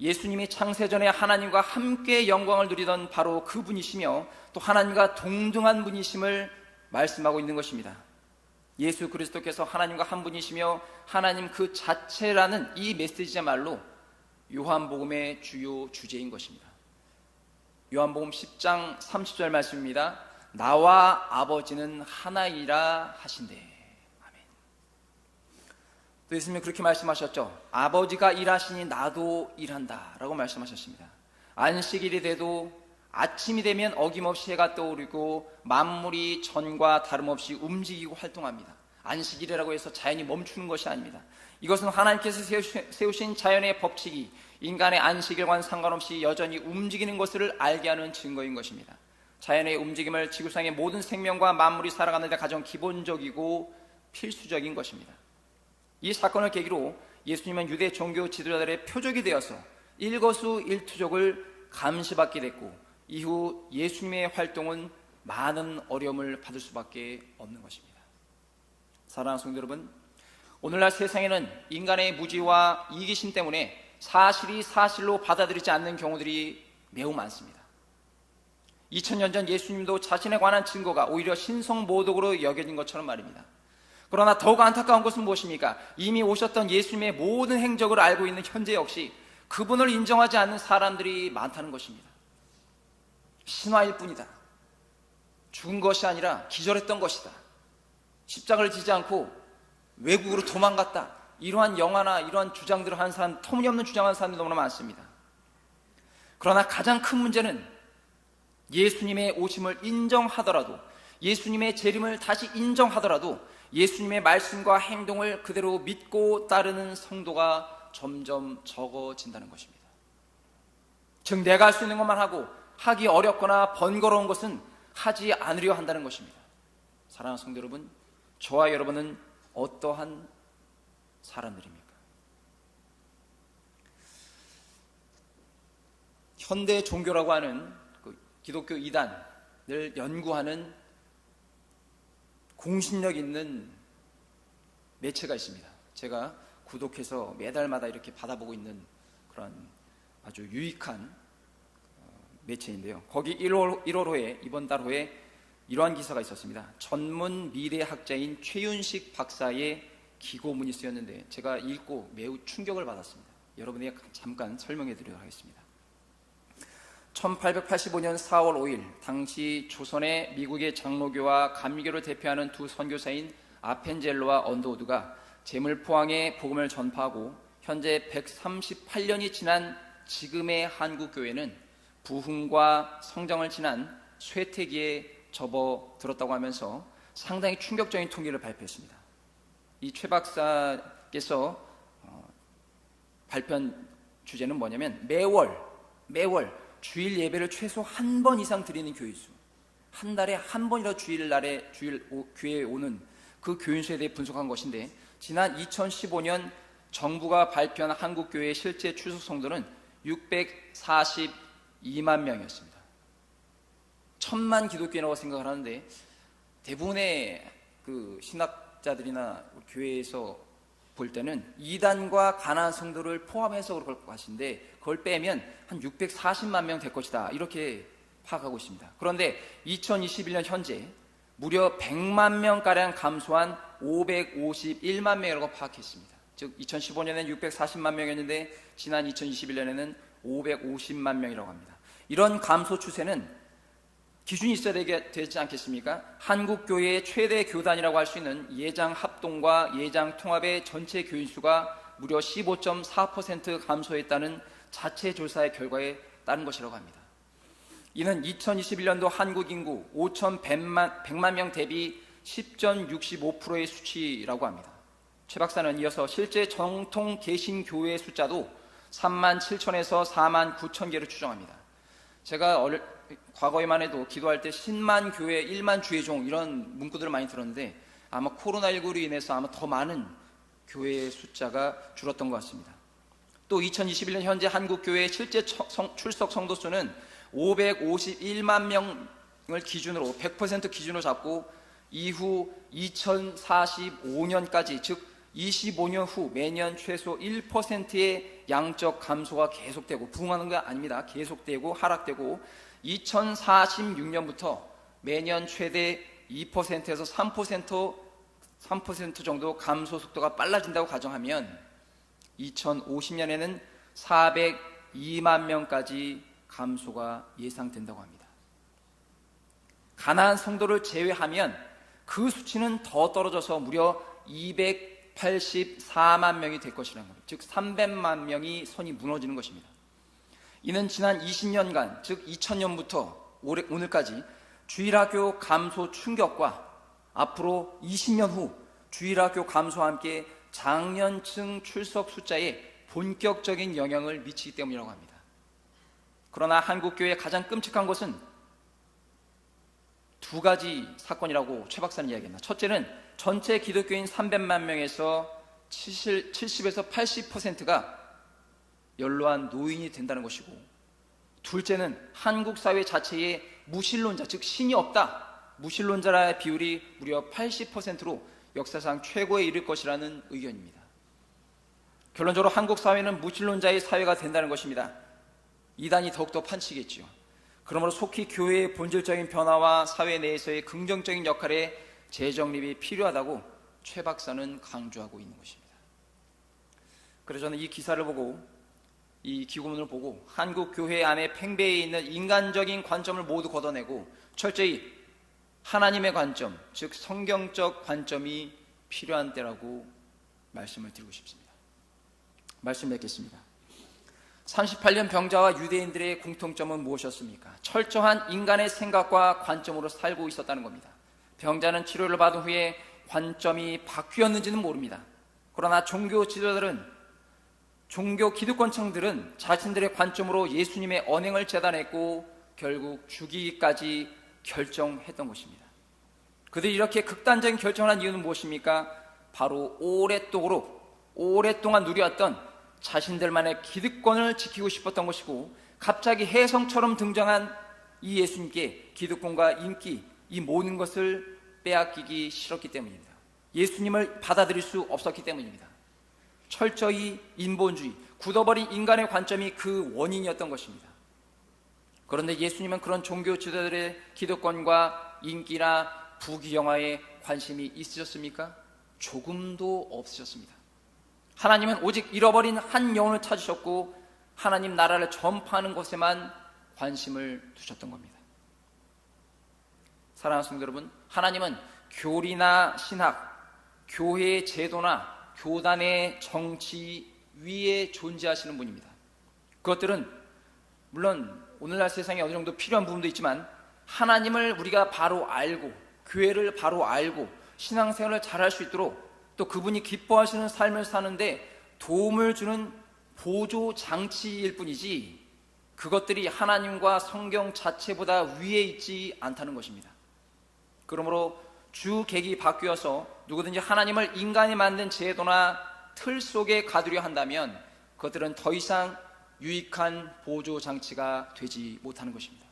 예수님이 창세전에 하나님과 함께 영광을 누리던 바로 그분이시며 또 하나님과 동등한 분이심을 말씀하고 있는 것입니다. 예수 그리스도께서 하나님과 한 분이시며 하나님 그 자체라는 이 메시지야말로 요한복음의 주요 주제인 것입니다. 요한복음 10장 30절 말씀입니다. 나와 아버지는 하나이라 하신대. 아멘. 또 예수님은 그렇게 말씀하셨죠. 아버지가 일하시니 나도 일한다 라고 말씀하셨습니다. 안식일이 돼도 아침이 되면 어김없이 해가 떠오르고 만물이 전과 다름없이 움직이고 활동합니다. 안식일이라고 해서 자연이 멈추는 것이 아닙니다. 이것은 하나님께서 세우신 자연의 법칙이 인간의 안식일과는 상관없이 여전히 움직이는 것을 알게 하는 증거인 것입니다. 자연의 움직임을 지구상의 모든 생명과 만물이 살아가는 데 가장 기본적이고 필수적인 것입니다. 이 사건을 계기로 예수님은 유대 종교 지도자들의 표적이 되어서 일거수일투족을 감시받게 됐고 이후 예수님의 활동은 많은 어려움을 받을 수밖에 없는 것입니다. 사랑하는 성도 여러분, 오늘날 세상에는 인간의 무지와 이기심 때문에 사실이 사실로 받아들이지 않는 경우들이 매우 많습니다. 2000년 전 예수님도 자신에 관한 증거가 오히려 신성모독으로 여겨진 것처럼 말입니다. 그러나 더욱 안타까운 것은 무엇입니까? 이미 오셨던 예수님의 모든 행적을 알고 있는 현재 역시 그분을 인정하지 않는 사람들이 많다는 것입니다. 신화일 뿐이다. 죽은 것이 아니라 기절했던 것이다. 십자가를 지지 않고 외국으로 도망갔다. 이러한 영화나 이러한 주장들을 하는 사람, 터무니없는 주장하는 사람들이 너무나 많습니다. 그러나 가장 큰 문제는 예수님의 오심을 인정하더라도, 예수님의 재림을 다시 인정하더라도 예수님의 말씀과 행동을 그대로 믿고 따르는 성도가 점점 적어진다는 것입니다. 즉 내가 할 수 있는 것만 하고 하기 어렵거나 번거로운 것은 하지 않으려 한다는 것입니다. 사랑하는 성도 여러분, 저와 여러분은 어떠한 사람들입니까? 현대 종교라고 하는 그 기독교 이단을 연구하는 공신력 있는 매체가 있습니다. 제가 구독해서 매달마다 이렇게 받아보고 있는 그런 아주 유익한 매체인데요. 거기 1월호에, 이번 달 호에 이러한 기사가 있었습니다. 전문 미래학자인 최윤식 박사의 기고문이 쓰였는데 제가 읽고 매우 충격을 받았습니다. 여러분에게 잠깐 설명해 드리도록 하겠습니다. 1885년 4월 5일 당시 조선의 미국의 장로교와 감리교를 대표하는 두 선교사인 아펜젤로와 언더우드가 제물포항에 복음을 전파하고 현재 138년이 지난 지금의 한국교회는 부흥과 성장을 지난 쇠퇴기에 접어들었다고 하면서 상당히 충격적인 통계를 발표했습니다. 이 최 박사께서 발표한 주제는 뭐냐면 매월 주일 예배를 최소 한 번 이상 드리는 교인수, 한 달에 한 번이라도 교회에 오는 그 교인수에 대해 분석한 것인데, 지난 2015년 정부가 발표한 한국교회의 실제 출석 성도는 642만 명이었습니다. 1000만 기독교인이라고 생각을 하는데 대부분의 그 신학자들이나 교회에서 볼 때는 이단과 가난한 성도를 포함해서 그럴 것 같은데 그걸 빼면 한 640만 명 될 것이다, 이렇게 파악하고 있습니다. 그런데 2021년 현재 무려 100만 명가량 감소한 551만 명이라고 파악했습니다. 즉 2015년에는 640만 명이었는데 지난 2021년에는 550만 명이라고 합니다. 이런 감소 추세는 기준이 있어야 되지 않겠습니까? 한국교회의 최대 교단이라고 할 수 있는 예장합동과 예장통합의 전체 교인 수가 무려 15.4% 감소했다는 자체 조사의 결과에 따른 것이라고 합니다. 이는 2021년도 한국 인구 5,100만 명 대비 10.65%의 수치라고 합니다. 최 박사는 이어서 실제 정통 개신교회 숫자도 3만 7천에서 4만 9천 개를 추정합니다. 제가 과거에만 해도 기도할 때 10만 교회, 1만 주의종 이런 문구들을 많이 들었는데 아마 코로나19로 인해서 아마 더 많은 교회의 숫자가 줄었던 것 같습니다. 또 2021년 현재 한국교회의 실제 출석 성도 수는 551만 명을 기준으로 100% 기준으로 잡고 이후 2045년까지 즉 25년 후 매년 최소 1%의 양적 감소가 계속되고, 부흥하는 게 아닙니다. 계속되고 하락되고 2046년부터 매년 최대 2%에서 3% 정도 감소 속도가 빨라진다고 가정하면 2050년에는 402만 명까지 감소가 예상된다고 합니다. 가난한 성도를 제외하면 그 수치는 더 떨어져서 무려 284만 명이 될 것이라는 겁니다. 즉 300만 명이 선이 무너지는 것입니다. 이는 지난 20년간 즉 2000년부터 오늘까지 주일학교 감소 충격과 앞으로 20년 후 주일학교 감소와 함께 장년층 출석 숫자에 본격적인 영향을 미치기 때문이라고 합니다. 그러나 한국교회의 가장 끔찍한 것은 두 가지 사건이라고 최 박사는 이야기합니다. 첫째는 전체 기독교인 300만 명에서 70에서 80%가 연로한 노인이 된다는 것이고, 둘째는 한국 사회 자체에 무신론자, 즉 신이 없다, 무신론자의 비율이 무려 80%로 역사상 최고에 이를 것이라는 의견입니다. 결론적으로 한국 사회는 무신론자의 사회가 된다는 것입니다. 이단이 더욱더 판치겠지요. 그러므로 속히 교회의 본질적인 변화와 사회 내에서의 긍정적인 역할에 재정립이 필요하다고 최 박사는 강조하고 있는 것입니다. 그래서 저는 이 기사를 보고, 이 기고문을 보고 한국 교회 안에 팽배해 있는 인간적인 관점을 모두 걷어내고 철저히 하나님의 관점, 즉 성경적 관점이 필요한 때라고 말씀을 드리고 싶습니다. 말씀 맺겠습니다. 38년 병자와 유대인들의 공통점은 무엇이었습니까? 철저한 인간의 생각과 관점으로 살고 있었다는 겁니다. 병자는 치료를 받은 후에 관점이 바뀌었는지는 모릅니다. 그러나 종교 지도자들은, 종교 기득권층들은 자신들의 관점으로 예수님의 언행을 재단했고 결국 죽이기까지 결정했던 것입니다. 그들이 이렇게 극단적인 결정을 한 이유는 무엇입니까? 바로 오랫동안 누려왔던 자신들만의 기득권을 지키고 싶었던 것이고, 갑자기 혜성처럼 등장한 이 예수님께 기득권과 인기, 이 모든 것을 빼앗기기 싫었기 때문입니다. 예수님을 받아들일 수 없었기 때문입니다. 철저히 인본주의, 굳어버린 인간의 관점이 그 원인이었던 것입니다. 그런데 예수님은 그런 종교 지도자들의 기득권과 인기나 부귀영화에 관심이 있으셨습니까? 조금도 없으셨습니다. 하나님은 오직 잃어버린 한 영혼을 찾으셨고 하나님 나라를 전파하는 것에만 관심을 두셨던 겁니다. 사랑하는 성도 여러분, 하나님은 교리나 신학, 교회의 제도나 교단의 정치 위에 존재하시는 분입니다. 그것들은 물론 오늘날 세상에 어느 정도 필요한 부분도 있지만 하나님을 우리가 바로 알고, 교회를 바로 알고 신앙생활을 잘할 수 있도록, 또 그분이 기뻐하시는 삶을 사는데 도움을 주는 보조 장치일 뿐이지 그것들이 하나님과 성경 자체보다 위에 있지 않다는 것입니다. 그러므로 주객이 바뀌어서 누구든지 하나님을 인간이 만든 제도나 틀 속에 가두려 한다면 그것들은 더 이상 유익한 보조 장치가 되지 못하는 것입니다.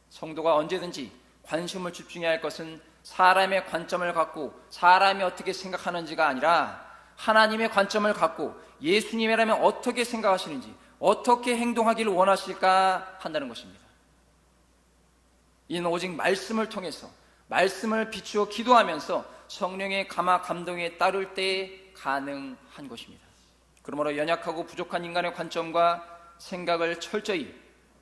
성도가 언제든지 관심을 집중해야 할 것은 사람의 관점을 갖고 사람이 어떻게 생각하는지가 아니라 하나님의 관점을 갖고 예수님이라면 어떻게 생각하시는지, 어떻게 행동하기를 원하실까 한다는 것입니다. 이는 오직 말씀을 통해서, 말씀을 비추어 기도하면서 성령의 감화 감동에 따를 때 가능한 것입니다. 그러므로 연약하고 부족한 인간의 관점과 생각을 철저히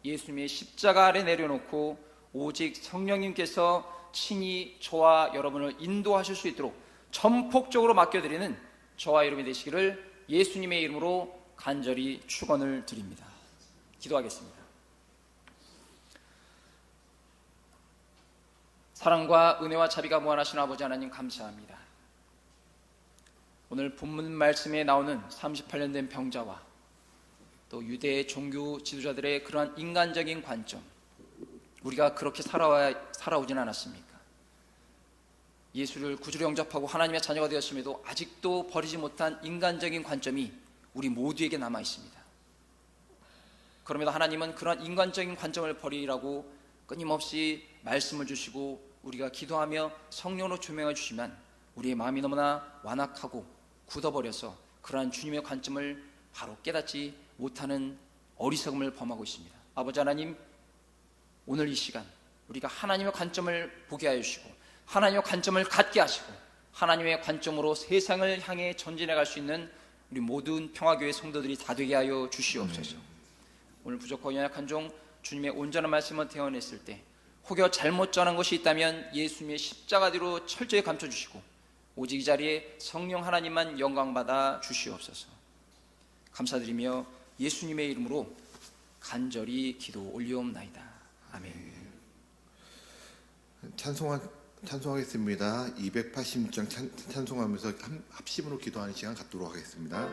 예수님의 십자가 아래 내려놓고 오직 성령님께서 친히 저와 여러분을 인도하실 수 있도록 전폭적으로 맡겨드리는 저와 여러분이 되시기를 예수님의 이름으로 간절히 축원을 드립니다. 기도하겠습니다. 사랑과 은혜와 자비가 무한하신 아버지 하나님 감사합니다. 오늘 본문 말씀에 나오는 38년 된 병자와 또 유대 종교 지도자들의 그러한 인간적인 관점, 우리가 그렇게 살아오진 않았습니까? 예수를 구주로 영접하고 하나님의 자녀가 되었음에도 아직도 버리지 못한 인간적인 관점이 우리 모두에게 남아 있습니다. 그럼에도 하나님은 그런 인간적인 관점을 버리라고 끊임없이 말씀을 주시고 우리가 기도하며 성령으로 조명해 주시면 우리의 마음이 너무나 완악하고 굳어버려서 그러한 주님의 관점을 바로 깨닫지 못하는 어리석음을 범하고 있습니다. 아버지 하나님, 오늘 이 시간 우리가 하나님의 관점을 보게 하여 주시고 하나님의 관점을 갖게 하시고 하나님의 관점으로 세상을 향해 전진해 갈 수 있는 우리 모든 평화교회 성도들이 다 되게 하여 주시옵소서. 오늘 부족하고 연약한 종 주님의 온전한 말씀을 대언했을 때 혹여 잘못 전한 것이 있다면 예수님의 십자가 뒤로 철저히 감춰주시고 오직 이 자리에 성령 하나님만 영광받아 주시옵소서. 감사드리며 예수님의 이름으로 간절히 기도 올리옵나이다. 아멘. 찬송하겠습니다. 286장 찬송하면서 합심으로 기도하는 시간 갖도록 하겠습니다.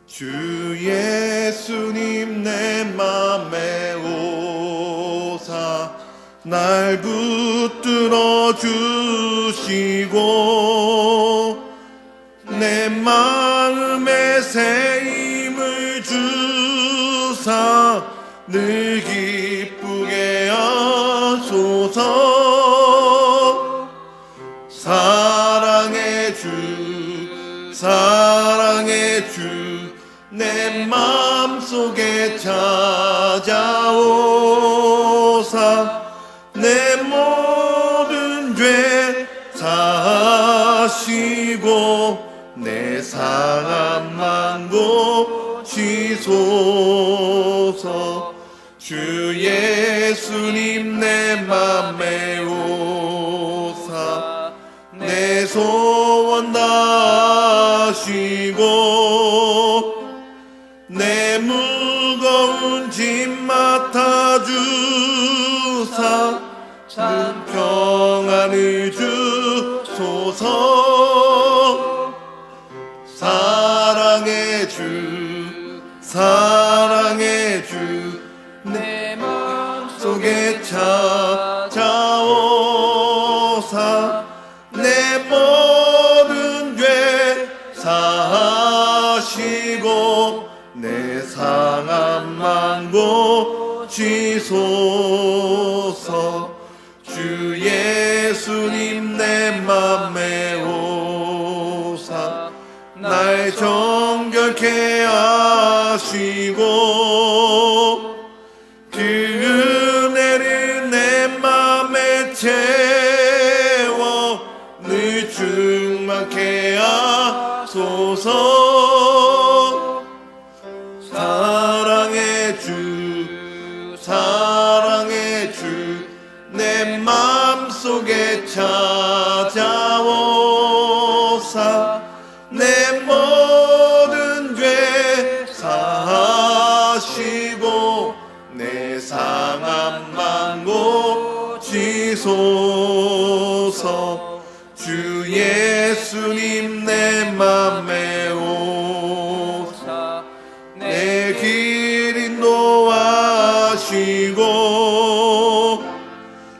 주 예수님 내 맘에 오사 날 붙들어 주시고 내 마음에 새 힘을 주사 늘 기쁘게 하소서. 사랑의 주 내 마음속에 찾아오사 내 모든 죄 사하시고 내 상함만 고치소서. 주 예수님 내 맘에 오사 내 소원 다하시고 내 무거운 짐 맡아주사 참 평안을 주소서. 사랑의 주 내 마음속에 찾아오사 내 모든 죄 사하시고 내 상함만 고치소서. 주 예수님 내 맘에 오사 날 정결케 하시고 그 은혜를 내 맘에 채워 늘 충만케 하소서. 사랑의 주 내 맘속에 찾아오사 내 모든 죄 사하시고 내 상함만 고치소서. 주 예수님 내 맘에 오사 내 길 인도하시고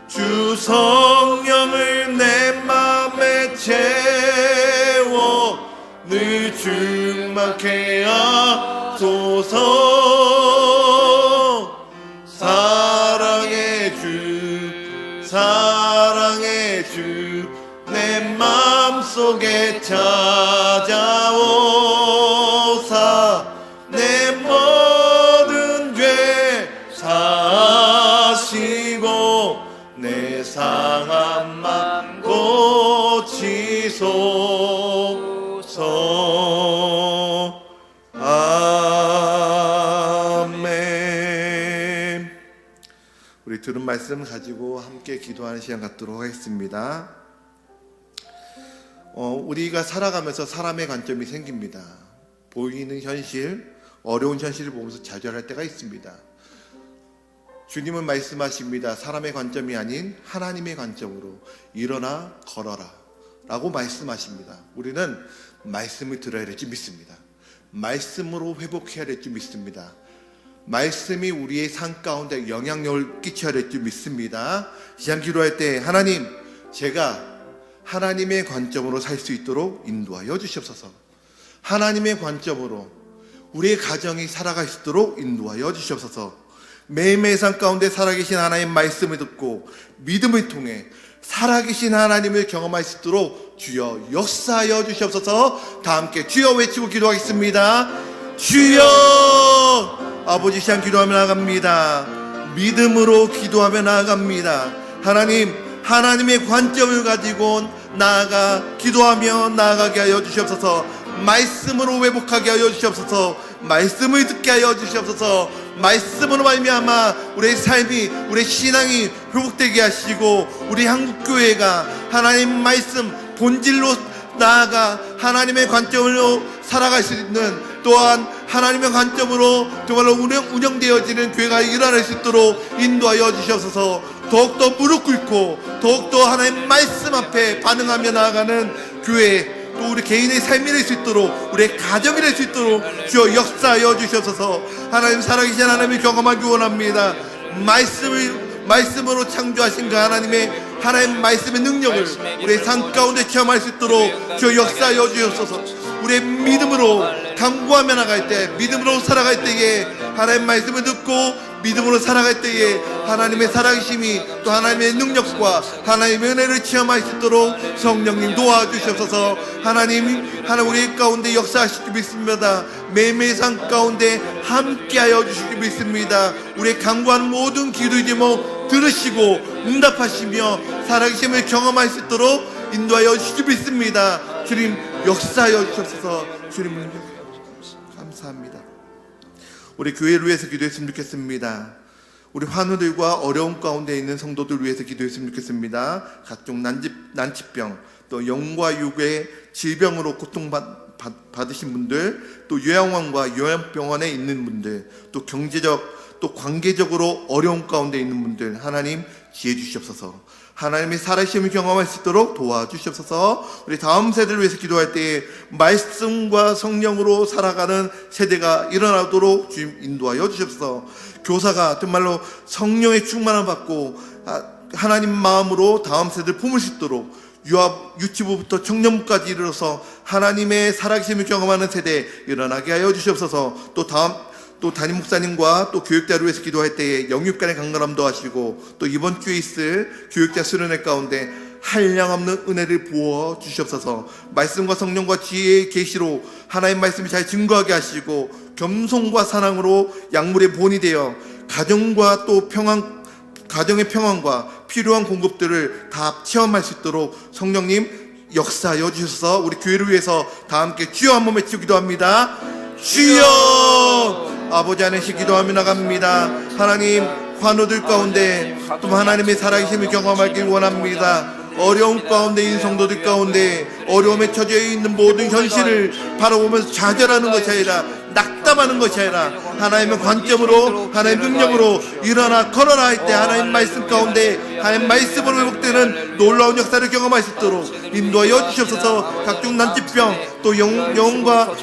주 성령을 내 맘에 채워 늘 충만케 하소서. 사랑의 주 내 맘속에 찾아오사 내 모든 죄 사하시고 내 상함만 고치소서. 아멘. 우리 들은 말씀 가지고 함께 기도하는 시간 갖도록 하겠습니다. 우리가 살아가면서 사람의 관점이 생깁니다. 보이는 현실, 어려운 현실을 보면서 좌절할 때가 있습니다. 주님은 말씀하십니다. 사람의 관점이 아닌 하나님의 관점으로 일어나 걸어라 라고 말씀하십니다. 우리는 말씀을 들어야 될 줄 믿습니다. 말씀으로 회복해야 될 줄 믿습니다. 말씀이 우리의 삶 가운데 영향력을 끼쳐야 될 줄 믿습니다. 시간 기도할 때 하나님, 제가 하나님의 관점으로 살 수 있도록 인도하여 주시옵소서. 하나님의 관점으로 우리의 가정이 살아갈 수 있도록 인도하여 주시옵소서. 매일매일 삶 가운데 살아계신 하나님의 말씀을 듣고 믿음을 통해 살아계신 하나님을 경험할 수 있도록 주여 역사하여 주시옵소서. 다 함께 주여 외치고 기도하겠습니다. 주여. 아버지, 시간 기도하며 나아갑니다. 믿음으로 기도하며 나아갑니다. 하나님의 관점을 가지고 기도하며 나아가게 하여 주시옵소서. 말씀으로 회복하게 하여 주시옵소서. 말씀을 듣게 하여 주시옵소서. 말씀으로 말미암아 우리의 삶이, 우리의 신앙이 회복되게 하시고 우리 한국교회가 하나님 말씀 본질로 나아가 하나님의 관점으로 살아갈 수 있는, 또한 하나님의 관점으로 정말로 운영되어지는 교회가 일어날 수 있도록 인도하여 주시옵소서. 더욱더 무릎 꿇고 더욱더 하나님 말씀 앞에 반응하며 나아가는 교회, 또 우리 개인의 삶이 될 수 있도록, 우리의 가정이 될 수 있도록 주여 역사하여 주시옵소서. 하나님, 살아계신 하나님을 경험하기 원합니다. 말씀을 말씀으로 창조하신 그 하나님의 말씀의 능력을 우리의 삶 가운데 체험할 수 있도록 주 역사하여 주옵소서. 우리의 믿음으로 강구하며 나갈 때, 믿음으로 살아갈 때에 하나님의 말씀을 듣고 믿음으로 살아갈 때에 하나님의 살아계심이 또 하나님의 능력과 하나님의 은혜를 체험할 수 있도록 성령님 도와주시옵소서. 하나님 우리 가운데 역사하실 줄 믿습니다. 매일매일 삶 가운데 함께하여 주실 줄 믿습니다. 우리의 간구하는 모든 기도 제목 들으시고 응답하시며 살아계심을 경험할 수 있도록 인도하여 주실 줄 믿습니다. 주님 역사하여 주옵소서. 주님 감사합니다. 우리 교회를 위해서 기도했으면 좋겠습니다. 우리 환우들과 어려움 가운데 있는 성도들 위해서 기도했으면 좋겠습니다. 각종 난치병, 또 영과 육의 질병으로 고통받으신 분들, 또 요양원과 요양병원에 있는 분들, 또 경제적, 또 관계적으로 어려움 가운데 있는 분들, 하나님 지혜 주시옵소서. 하나님의 살아계심을 경험할 수 있도록 도와주시옵소서. 우리 다음 세대를 위해서 기도할 때에 말씀과 성령으로 살아가는 세대가 일어나도록 주님 인도하여 주시옵소서. 교사가 정말로 성령의 충만을 받고 하나님 마음으로 다음 세대를 품을 수 있도록 유치부부터 청년부까지 이르러서 하나님의 살아계심을 경험하는 세대 일어나게 하여 주시옵소서. 또 담임 목사님과 또 교육자를 위해서 기도할 때에 영육간의 강건함도 하시고, 또 이번 주에 있을 교육자 수련회 가운데 한량없는 은혜를 부어 주시옵소서. 말씀과 성령과 지혜의 계시로 하나님 말씀이 잘 증거하게 하시고, 겸손과 사랑으로 약물의 본이 되어 가정과 또 가정의 평안과 필요한 공급들을 다 체험할 수 있도록 성령님 역사하여 주셔서 우리 교회를 위해서 다 함께 주여 한 번 외치고 기도합니다. 주여! 아버지 안에서 기도하며 나갑니다. 하나님 환우들 가운데 또 하나님의 살아계심을 경험하기 원합니다. 어려움 가운데 있는 성도들 가운데 어려움에 처져 있는 모든 현실을 바라보면서 좌절하는 것이 아니라 낙담하는 것이 아니라 하나님의 관점으로 하나님의 능력으로 일어나 걸어라 할 때 하나님 말씀 가운데 하나님 말씀으로 회복되는 놀라운 역사를 경험할 수 있도록 인도하여 주시옵소서. 각종 난치병 또 영과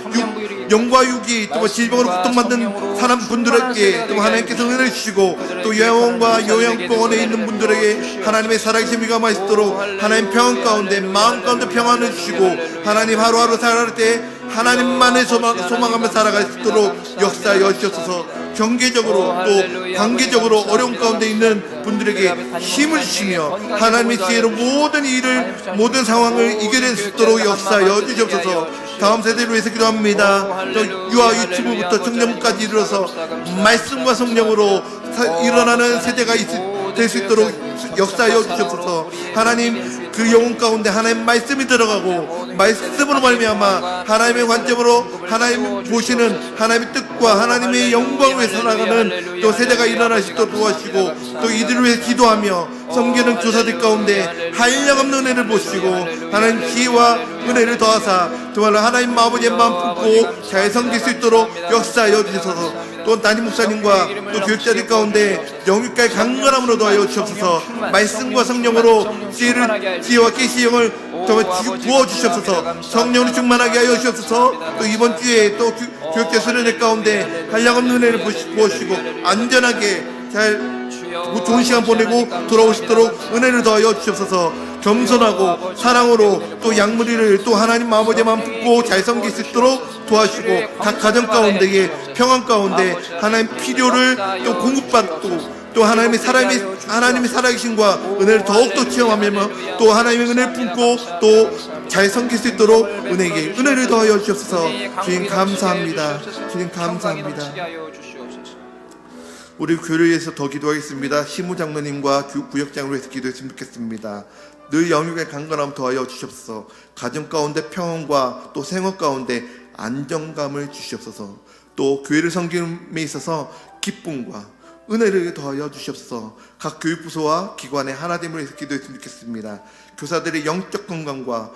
육이 또 질병으로 고통받는 사람분들에게 또 하나님께서 은혜를 주시고, 또 요양원과 요양병원에 있는 분들에게 하나님의 살아계심을 경험할 수 있도록 하나님 평안 가운데 마음 가운데 평안을 주시고, 하나님 하루하루 살아갈 때 하나님만을 소망하며 살아갈 수 있도록 역사하여 주셔서 경제적으로 또 관계적으로 어려움 가운데 있는 분들에게 힘을 주시며 하나님의 지혜로 모든 상황을 이겨낼 수 있도록 역사하여 주시옵소서. 다음 세대를 위해서 기도합니다. 유아 유치부부터 청년부까지 이르러서 말씀과 성령으로 일어나는 세대가 될 수 있도록 역사하여 주시옵소서. 하나님 그 영혼 가운데 하나님 말씀이 들어가고 말씀으로 말미암아 하나님의 관점으로 하나님 보시는 하나님의 뜻과 하나님의 영광을 위해 살아가는 또 세대가 일어날 수 있도록 도와주시고, 또 이들을 위해 기도하며 섬기는 교사들 가운데 한량없는 은혜를 보시고 하나님 지혜와 은혜를 더하사 정말로 하나님 아버지의 마음 품고 잘 섬길 수 있도록 역사하여 주셔서, 또 담임 목사님과 또 교육자들 가운데 영육과의 강건함으로 도와여 주옵소서. 말씀과 성령으로 지혜와 계시의 영을 정말 부어주시옵소서. 성령을 충만하게 하여 주옵소서. 또 이번 주에 또 교육자 수련회 가운데 한량없는 은혜를 부어주시고 안전하게 잘 좋은 시간 보내고 돌아올 수 있도록 은혜를 더하여 주옵소서. 겸손하고 사랑으로 또 양무리를 또 하나님 아버지의 마음 품고 잘 섬길 수 있도록 도와주시고, 각 가정 가운데에 평안 가운데 하나님 필요를 또 공급받고, 또 하나님의 살아계심과 은혜를 더욱더 체험하며 또 하나님의 은혜를 품고 또 잘 섬길 수 있도록 은혜를 더하여 주옵소서. 주님 감사합니다. 주님 감사합니다. 우리 교회를 위해서 더 기도하겠습니다. 시무장로님과 구역장을 위해서 기도했으면 좋겠습니다. 늘 영육의 강건함 더하여 주시옵소서. 가정 가운데 평안과 또 생활 가운데 안정감을 주시옵소서. 또 교회를 섬김에 있어서 기쁨과 은혜를 더하여 주시옵소서. 각 교육부서와 기관의 하나됨을 위해서 기도했으면 좋겠습니다. 교사들의 영적 건강과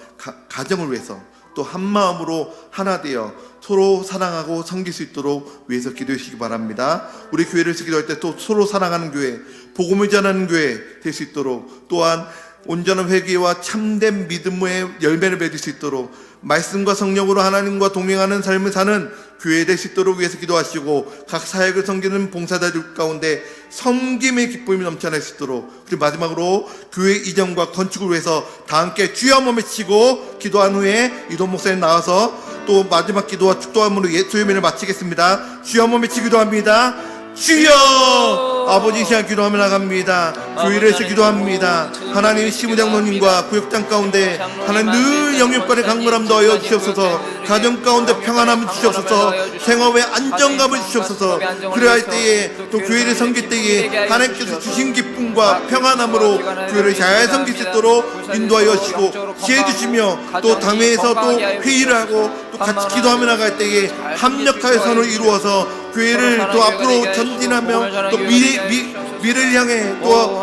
가정을 위해서 또 한마음으로 하나 되어 서로 사랑하고 섬길 수 있도록 위해서 기도해 주시기 바랍니다. 우리 교회를 기도할 때 또 서로 사랑하는 교회, 복음을 전하는 교회 될 수 있도록, 또한 온전한 회개와 참된 믿음의 열매를 맺을 수 있도록 말씀과 성령으로 하나님과 동행하는 삶을 사는 교회 될 수 있도록 위해서 기도하시고, 각 사역을 섬기는 봉사자들 가운데 섬김의 기쁨이 넘쳐날 수 있도록, 그리고 마지막으로 교회 이전과 건축을 위해서 다 함께 주여 한번 외치고 기도한 후에 이동 목사님 나와서 또 마지막 기도와 축도함으로 예수의면을 마치겠습니다. 주여 한번 외치기도 합니다. 주여! 아버지, 이 시간 기도하며 나갑니다. 교회를 해서 기도합니다. 하나님, 시무장로님과 구역장 가운데 하나님 늘 영육간의 강물함 더하여 주시옵소서. 가정 가운데 평안함을 주시옵소서. 생업의 안정감을 주시옵소서. 그래야 때에 또 교회를 섬길 때에 하나님께서 주신 기쁨과 평안함으로 교회를 잘 섬길 수 있도록 인도하여 주시고 지혜 주시며, 또 당회에서 또 회의를 하고 또 같이 기도하며 나갈 때에 합력하여 선을 이루어서 교회를 또 앞으로 전진하며 또 미래를 향해 또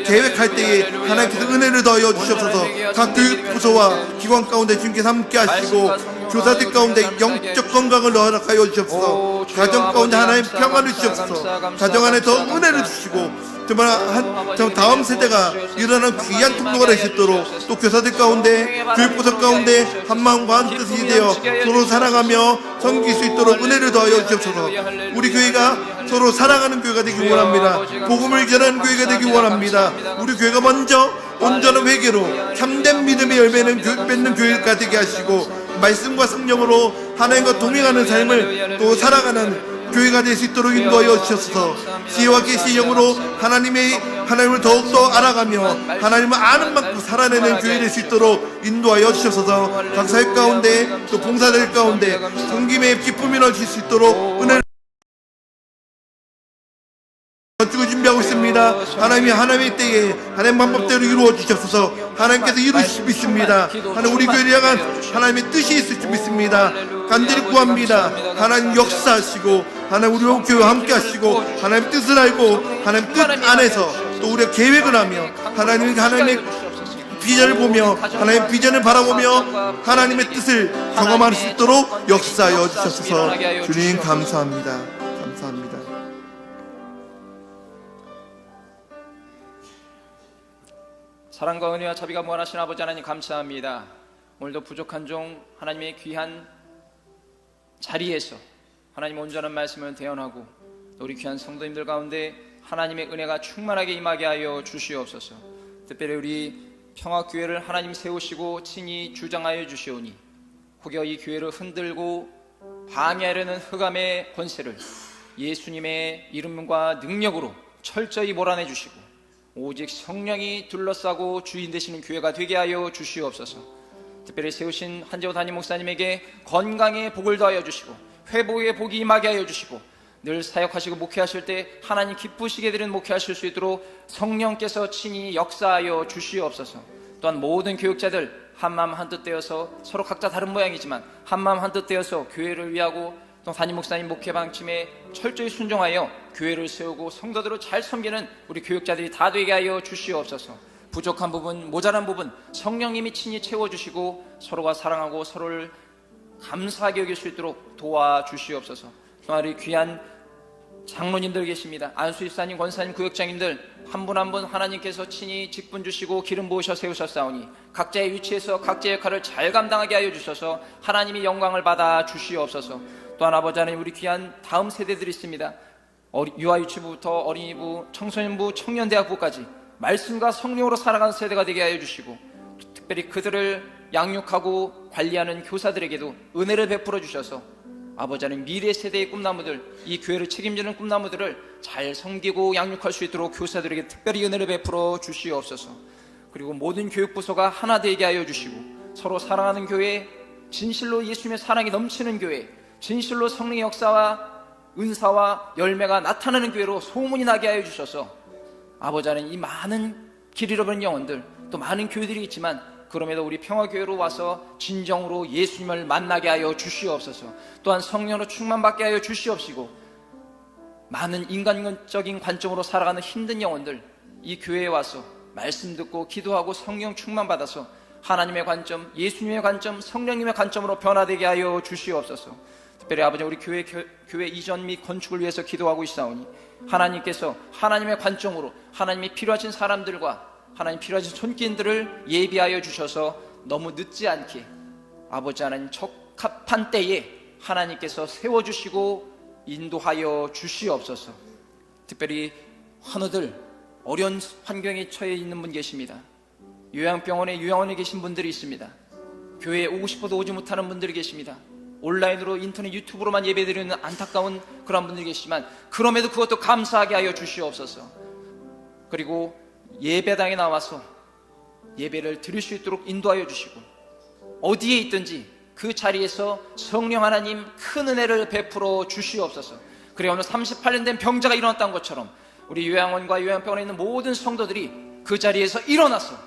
계획할 때에 하나님께서 은혜를 더하여 주시옵소서. 각 교육부서와 기관 가운데 주님께서 함께 하시고 교사들 가운데 영적 건강을 허락하여 주시옵소서. 가정 가운데 하나님 평안을 주시옵소서. 가정 안에 더 은혜를 주시고 정말 다음 세대가 일어나는 귀한 통로가 될 수 있도록, 또 교사들 가운데 교육부서 가운데 한마음과 한뜻이 되어 서로 사랑하며 섬길 수 있도록 은혜를 더하여 주옵소서. 우리 교회가 서로 사랑하는 교회가 되기 원합니다. 복음을 전하는 교회가 되기 원합니다. 우리 교회가 먼저 온전한 회개로 참된 믿음의 열매는 맺는 교회가 되게 하시고, 말씀과 성령으로 하나님과 동행하는 삶을 또 살아가는 교회가 될 수 있도록 인도하여 주셔서 지혜와 계시의 영으로 하나님을 더욱더 알아가며 하나님을 아는 만큼 살아내는 교회 될 수 있도록 인도하여 주셔서 각 사역 가운데 또 봉사들 가운데 섬김의 기쁨이 넘칠 수 있도록 은혜를 건축을 준비하고 있습니다. 하나님이 하나님의 때에 하나님 방법대로 이루어 주셔서 하나님께서 이루실 수 믿습니다. 하나님, 우리 교회를 향한 하나님의 뜻이 있을 줄 믿습니다. 간절히 구합니다. 하나님 역사하시고 하나님 우리 교회와 함께 하시고 하나님의 뜻을 알고 하나님 뜻 안에서 또 우리가 계획을 하며 하나님의 비전을 보며 하나님의 비전을 바라보며 하나님의 뜻을 경험할 수 있도록 역사하여 주셔서 주님 감사합니다. 감사합니다. 사랑과 은혜와 자비가 무한하신 아버지 하나님 감사합니다. 오늘도 부족한 종 하나님의 귀한 자리에서 하나님 온전한 말씀을 대언하고 또 우리 귀한 성도님들 가운데 하나님의 은혜가 충만하게 임하게 하여 주시옵소서. 특별히 우리 평화교회를 하나님 세우시고 친히 주장하여 주시오니 혹여 이 교회를 흔들고 방해하려는 흑암의 권세를 예수님의 이름과 능력으로 철저히 몰아내 주시고 오직 성령이 둘러싸고 주인 되시는 교회가 되게 하여 주시옵소서. 특별히 세우신 한재호 담임 목사님에게 건강의 복을 더하여 주시고 회복의 복이 임하게 하여 주시고 늘 사역하시고 목회하실 때 하나님 기쁘시게 되는 목회하실 수 있도록 성령께서 친히 역사하여 주시옵소서. 또한 모든 교육자들 한마음 한뜻 되어서 서로 각자 다른 모양이지만 한마음 한뜻 되어서 교회를 위하고 또 담임 목사님 목회 방침에 철저히 순종하여 교회를 세우고 성도들을 잘 섬기는 우리 교육자들이 다 되게 하여 주시옵소서. 부족한 부분, 모자란 부분 성령님이 친히 채워주시고 서로가 사랑하고 서로를 감사하게 여길 수 있도록 도와주시옵소서. 또한 우리 귀한 장로님들 계십니다. 안수집사님, 권사님, 구역장님들 한 분 한 분 하나님께서 친히 직분 주시고 기름 부으셔 세우셨사오니 각자의 위치에서 각자의 역할을 잘 감당하게 하여 주셔서 하나님이 영광을 받아 주시옵소서. 또한 아버지 하나님, 우리 귀한 다음 세대들이 있습니다. 유아유치부부터 어린이부, 청소년부, 청년대학부까지 말씀과 성령으로 살아가는 세대가 되게 하여 주시고 특별히 그들을 양육하고 관리하는 교사들에게도 은혜를 베풀어 주셔서 아버지 하나님, 미래 세대의 꿈나무들, 이 교회를 책임지는 꿈나무들을 잘 섬기고 양육할 수 있도록 교사들에게 특별히 은혜를 베풀어 주시옵소서. 그리고 모든 교육부서가 하나 되게 하여 주시고 서로 사랑하는 교회, 진실로 예수님의 사랑이 넘치는 교회, 진실로 성령의 역사와 은사와 열매가 나타나는 교회로 소문이 나게 하여 주셔서 아버지 하나님, 이 많은 길 잃어버린 영혼들, 또 많은 교회들이 있지만 그럼에도 우리 평화교회로 와서 진정으로 예수님을 만나게 하여 주시옵소서. 또한 성령으로 충만받게 하여 주시옵시고 많은 인간적인 관점으로 살아가는 힘든 영혼들 이 교회에 와서 말씀 듣고 기도하고 성령 충만받아서 하나님의 관점, 예수님의 관점, 성령님의 관점으로 변화되게 하여 주시옵소서. 특별히 아버지, 우리 교회 이전 및 건축을 위해서 기도하고 있사오니 하나님께서 하나님의 관점으로 하나님이 필요하신 사람들과 하나님 필요하신 손길들을 예비하여 주셔서 너무 늦지 않게 아버지 하나님 적합한 때에 하나님께서 세워주시고 인도하여 주시옵소서. 특별히 환우들, 어려운 환경에 처해 있는 분 계십니다. 요양병원에 요양원에 계신 분들이 있습니다. 교회에 오고 싶어도 오지 못하는 분들이 계십니다. 온라인으로 인터넷 유튜브로만 예배드리는 안타까운 그런 분들이 계시지만 그럼에도 그것도 감사하게 하여 주시옵소서. 그리고 예배당에 나와서 예배를 드릴 수 있도록 인도하여 주시고 어디에 있든지 그 자리에서 성령 하나님 큰 은혜를 베풀어 주시옵소서. 그래 오늘 38년 된 병자가 일어났던 것처럼 우리 요양원과 요양병원에 있는 모든 성도들이 그 자리에서 일어나서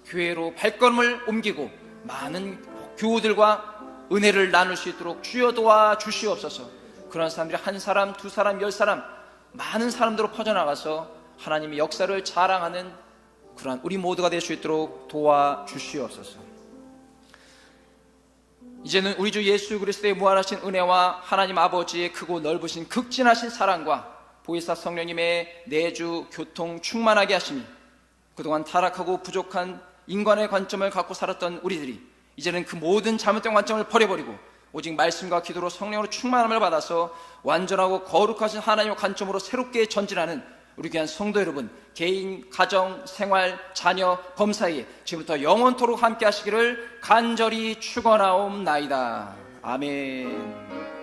교회로 발걸음을 옮기고 많은 교우들과 은혜를 나눌 수 있도록 주여 도와 주시옵소서. 그런 사람들이 한 사람, 두 사람, 10사람 많은 사람들로 퍼져나가서 하나님의 역사를 자랑하는 그러한 우리 모두가 될 수 있도록 도와 주시옵소서. 이제는 우리 주 예수 그리스도의 무한하신 은혜와 하나님 아버지의 크고 넓으신 극진하신 사랑과 보혜사 성령님의 내주 교통 충만하게 하심이 그동안 타락하고 부족한 인간의 관점을 갖고 살았던 우리들이 이제는 그 모든 잘못된 관점을 버려버리고 오직 말씀과 기도로 성령으로 충만함을 받아서 완전하고 거룩하신 하나님의 관점으로 새롭게 전진하는 우리 귀한 성도 여러분, 개인, 가정, 생활, 자녀, 범사에 지금부터 영원토록 함께 하시기를 간절히 축원하옵나이다. 아멘.